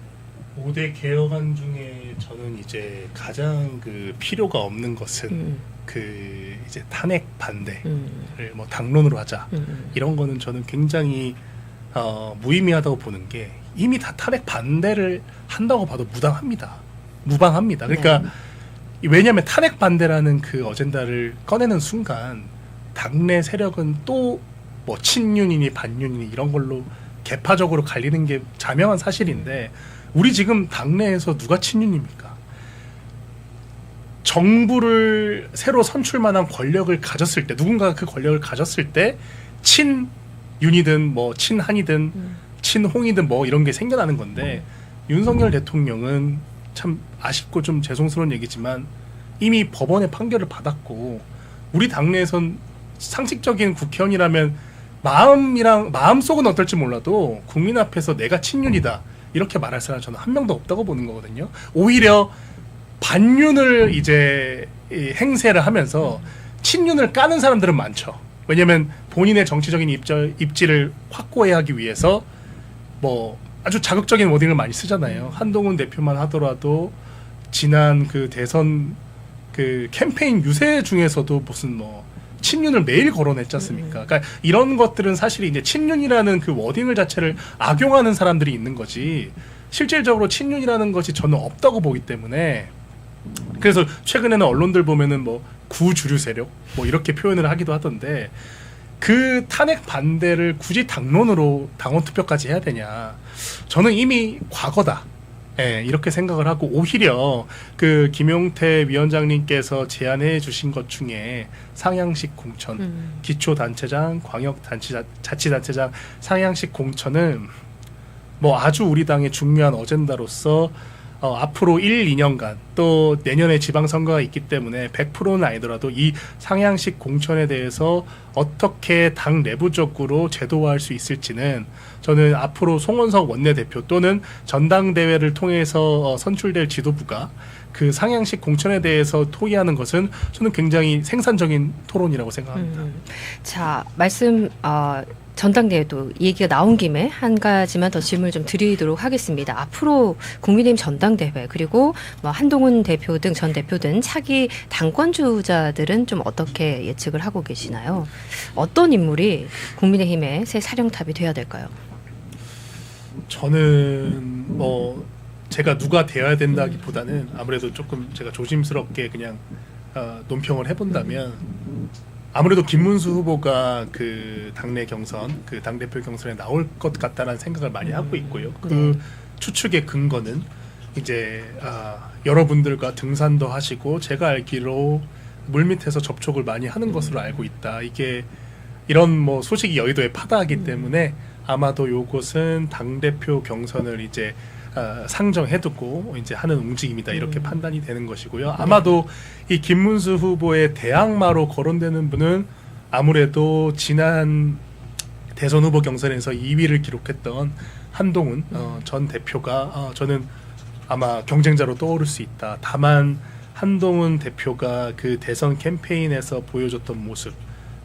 5대 개혁안 중에 저는 이제 가장 그 필요가 없는 것은 그 이제 탄핵 반대를 뭐 당론으로 하자 이런 거는 저는 굉장히 무의미하다고 보는 게 이미 다 탄핵 반대를 한다고 봐도 무방합니다. 그러니까 네. 왜냐하면 탄핵 반대라는 그 어젠다를 꺼내는 순간 당내 세력은 또 뭐 친윤이니 반윤이니 이런 걸로 개파적으로 갈리는 게 자명한 사실인데 우리 지금 당내에서 누가 친윤입니까? 정부를 새로 선출만한 권력을 가졌을 때 누군가가 그 권력을 가졌을 때 친윤이든 뭐 친한이든 친홍이든 뭐 이런 게 생겨나는 건데 윤석열 대통령은 참 아쉽고 좀 죄송스러운 얘기지만 이미 법원의 판결을 받았고 우리 당내에선 상식적인 국회의원이라면 마음속은 어떨지 몰라도 국민 앞에서 내가 친윤이다 이렇게 말할 사람 저는 한 명도 없다고 보는 거거든요. 오히려 반윤을 이제 행세를 하면서 친윤을 까는 사람들은 많죠. 왜냐하면 본인의 정치적인 입지를 확고해야 하기 위해서 뭐 아주 자극적인 워딩을 많이 쓰잖아요. 한동훈 대표만 하더라도 지난 그 대선 그 캠페인 유세 중에서도 무슨 뭐 친윤을 매일 거론했지 않습니까? 그러니까 이런 것들은 사실 이제 친윤이라는 그 워딩을 자체를 악용하는 사람들이 있는 거지 실질적으로 친윤이라는 것이 저는 없다고 보기 때문에 그래서 최근에는 언론들 보면은 뭐 구주류 세력 뭐 이렇게 표현을 하기도 하던데 그 탄핵 반대를 굳이 당론으로 당원 투표까지 해야 되냐? 저는 이미 과거다. 예, 이렇게 생각을 하고 오히려 그 김용태 위원장님께서 제안해 주신 것 중에 상향식 공천, 기초단체장, 광역자치단체장 상향식 공천은 뭐 아주 우리 당의 중요한 어젠다로서 앞으로 1, 2년간 또 내년에 지방선거가 있기 때문에 100%는 아니더라도 이 상향식 공천에 대해서 어떻게 당 내부적으로 제도화할 수 있을지는 저는 앞으로 송원석 원내대표 또는 전당대회를 통해서 선출될 지도부가 그 상향식 공천에 대해서 토의하는 것은 저는 굉장히 생산적인 토론이라고 생각합니다. 자, 말씀 전당대회도 얘기가 나온 김에 한 가지만 더 질문을 좀 드리도록 하겠습니다. 앞으로 국민의힘 전당대회 그리고 뭐 한동훈 대표 등 전 대표 등 차기 당권주자들은 좀 어떻게 예측을 하고 계시나요? 어떤 인물이 국민의힘의 새 사령탑이 돼야 될까요? 저는 뭐 제가 누가 되어야 된다기보다는 아무래도 조금 제가 조심스럽게 그냥 논평을 해본다면 아무래도 김문수 후보가 그 당내 경선, 그 당대표 경선에 나올 것 같다는 생각을 많이 하고 있고요. 그 추측의 근거는 이제 여러분들과 등산도 하시고 제가 알기로 물밑에서 접촉을 많이 하는 것으로 알고 있다. 이게 이런 뭐 소식이 여의도에 파다하기 때문에 아마도 요것은 당대표 경선을 이제 상정해두고 이제 하는 움직임이다 이렇게 판단이 되는 것이고요. 아마도 이 김문수 후보의 대항마로 거론되는 분은 아무래도 지난 대선 후보 경선에서 2위를 기록했던 한동훈 전 대표가 저는 아마 경쟁자로 떠오를 수 있다. 다만 한동훈 대표가 그 대선 캠페인에서 보여줬던 모습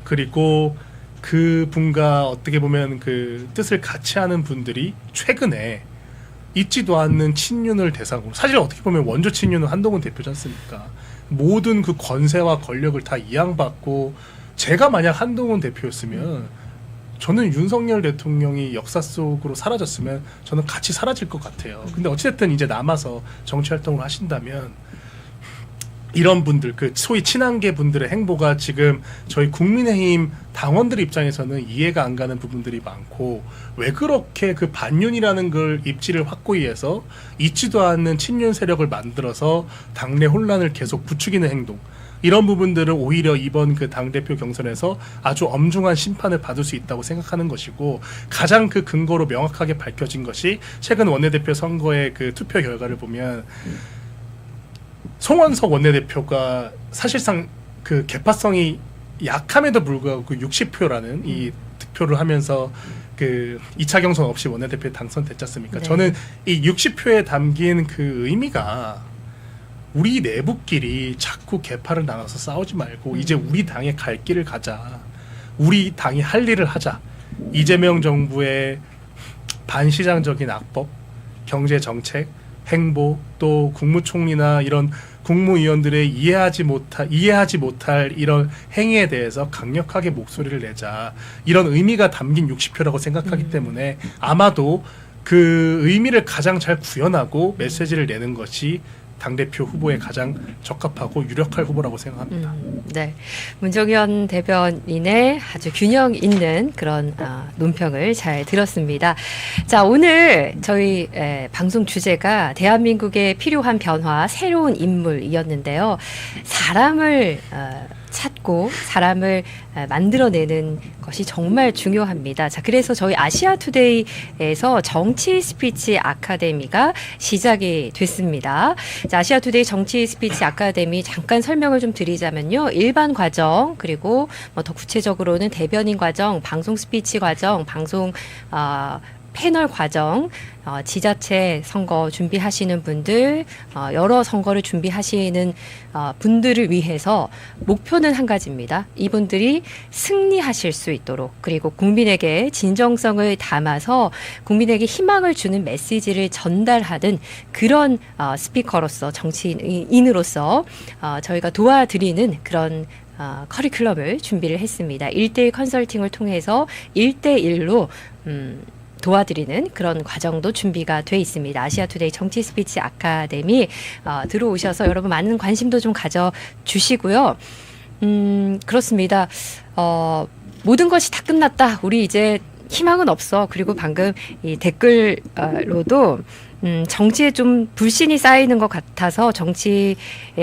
그리고 그 분과 어떻게 보면 그 뜻을 같이 하는 분들이 최근에 있지도 않는 친윤을 대상으로 사실 어떻게 보면 원조 친윤은 한동훈 대표지 않습니까? 모든 그 권세와 권력을 다 이양받고 제가 만약 한동훈 대표였으면 저는 윤석열 대통령이 역사 속으로 사라졌으면 저는 같이 사라질 것 같아요. 근데 어찌됐든 이제 남아서 정치활동을 하신다면 이런 분들 그 소위 친한계 분들의 행보가 지금 저희 국민의힘 당원들 입장에서는 이해가 안 가는 부분들이 많고 왜 그렇게 그 반윤이라는 걸 입지를 확고히 해서 있지도 않는 친윤 세력을 만들어서 당내 혼란을 계속 부추기는 행동 이런 부분들은 오히려 이번 그 당대표 경선에서 아주 엄중한 심판을 받을 수 있다고 생각하는 것이고 가장 그 근거로 명확하게 밝혀진 것이 최근 원내대표 선거의 그 투표 결과를 보면 송원석 원내대표가 사실상 그 개파성이 약함에도 불구하고 그 60표라는 이 득표를 하면서 그 2차 경선 없이 원내대표에 당선됐지 않습니까? 네. 저는 이 60표에 담긴 그 의미가 우리 내부끼리 자꾸 개파를 나눠서 싸우지 말고 이제 우리 당의 갈 길을 가자. 우리 당이 할 일을 하자. 이재명 정부의 반시장적인 악법, 경제 정책, 행보 또 국무총리나 이런 국무위원들의 이해하지 못할 이런 행위에 대해서 강력하게 목소리를 내자 이런 의미가 담긴 60표라고 생각하기 때문에 아마도 그 의미를 가장 잘 구현하고 메시지를 내는 것이 당대표 후보에 가장 적합하고 유력할 후보라고 생각합니다. 네, 문정현 대변인의 아주 균형 있는 그런 논평을 잘 들었습니다. 자, 오늘 저희 방송 주제가 대한민국에 필요한 변화, 새로운 인물이었는데요. 사람을 찾고 사람을 만들어내는 것이 정말 중요합니다. 자, 그래서 저희 아시아투데이에서 정치 스피치 아카데미가 시작이 됐습니다. 자, 아시아투데이 정치 스피치 아카데미 잠깐 설명을 좀 드리자면요. 일반 과정, 그리고 뭐 더 구체적으로는 대변인 과정, 방송 스피치 과정, 방송 패널 과정, 지자체 선거 준비하시는 분들, 여러 선거를 준비하시는 분들을 위해서 목표는 한 가지입니다. 이분들이 승리하실 수 있도록, 그리고 국민에게 진정성을 담아서 국민에게 희망을 주는 메시지를 전달하는 그런 스피커로서, 정치인으로서 저희가 도와드리는 그런 커리큘럼을 준비를 했습니다. 1대1 컨설팅을 통해서 1대1로 도와드리는 그런 과정도 준비가 돼 있습니다. 아시아투데이 정치 스피치 아카데미 들어오셔서 여러분 많은 관심도 좀 가져주시고요. 그렇습니다. 모든 것이 다 끝났다. 우리 이제 희망은 없어. 그리고 방금 이 댓글로도 정치에 좀 불신이 쌓이는 것 같아서 정치에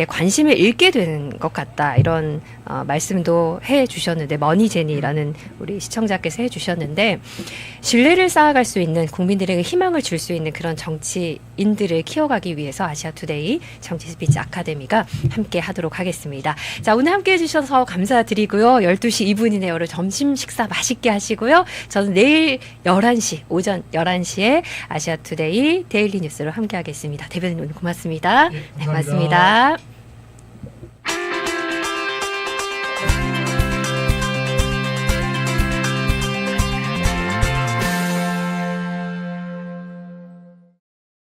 관심을 잃게 되는 것 같다. 이런 말씀도 해 주셨는데, 머니제니라는 우리 시청자께서 해 주셨는데, 신뢰를 쌓아갈 수 있는, 국민들에게 희망을 줄 수 있는 그런 정치인들을 키워가기 위해서 아시아투데이 정치 스피치 아카데미가 함께 하도록 하겠습니다. 자, 오늘 함께 해주셔서 감사드리고요. 12시 2분이네요. 오늘 점심 식사 맛있게 하시고요. 저는 내일 11시, 오전 11시에 아시아투데이 데일리 뉴스로 함께 하겠습니다. 대변인 오늘 고맙습니다. 예, 네, 감사합니다. 고맙습니다.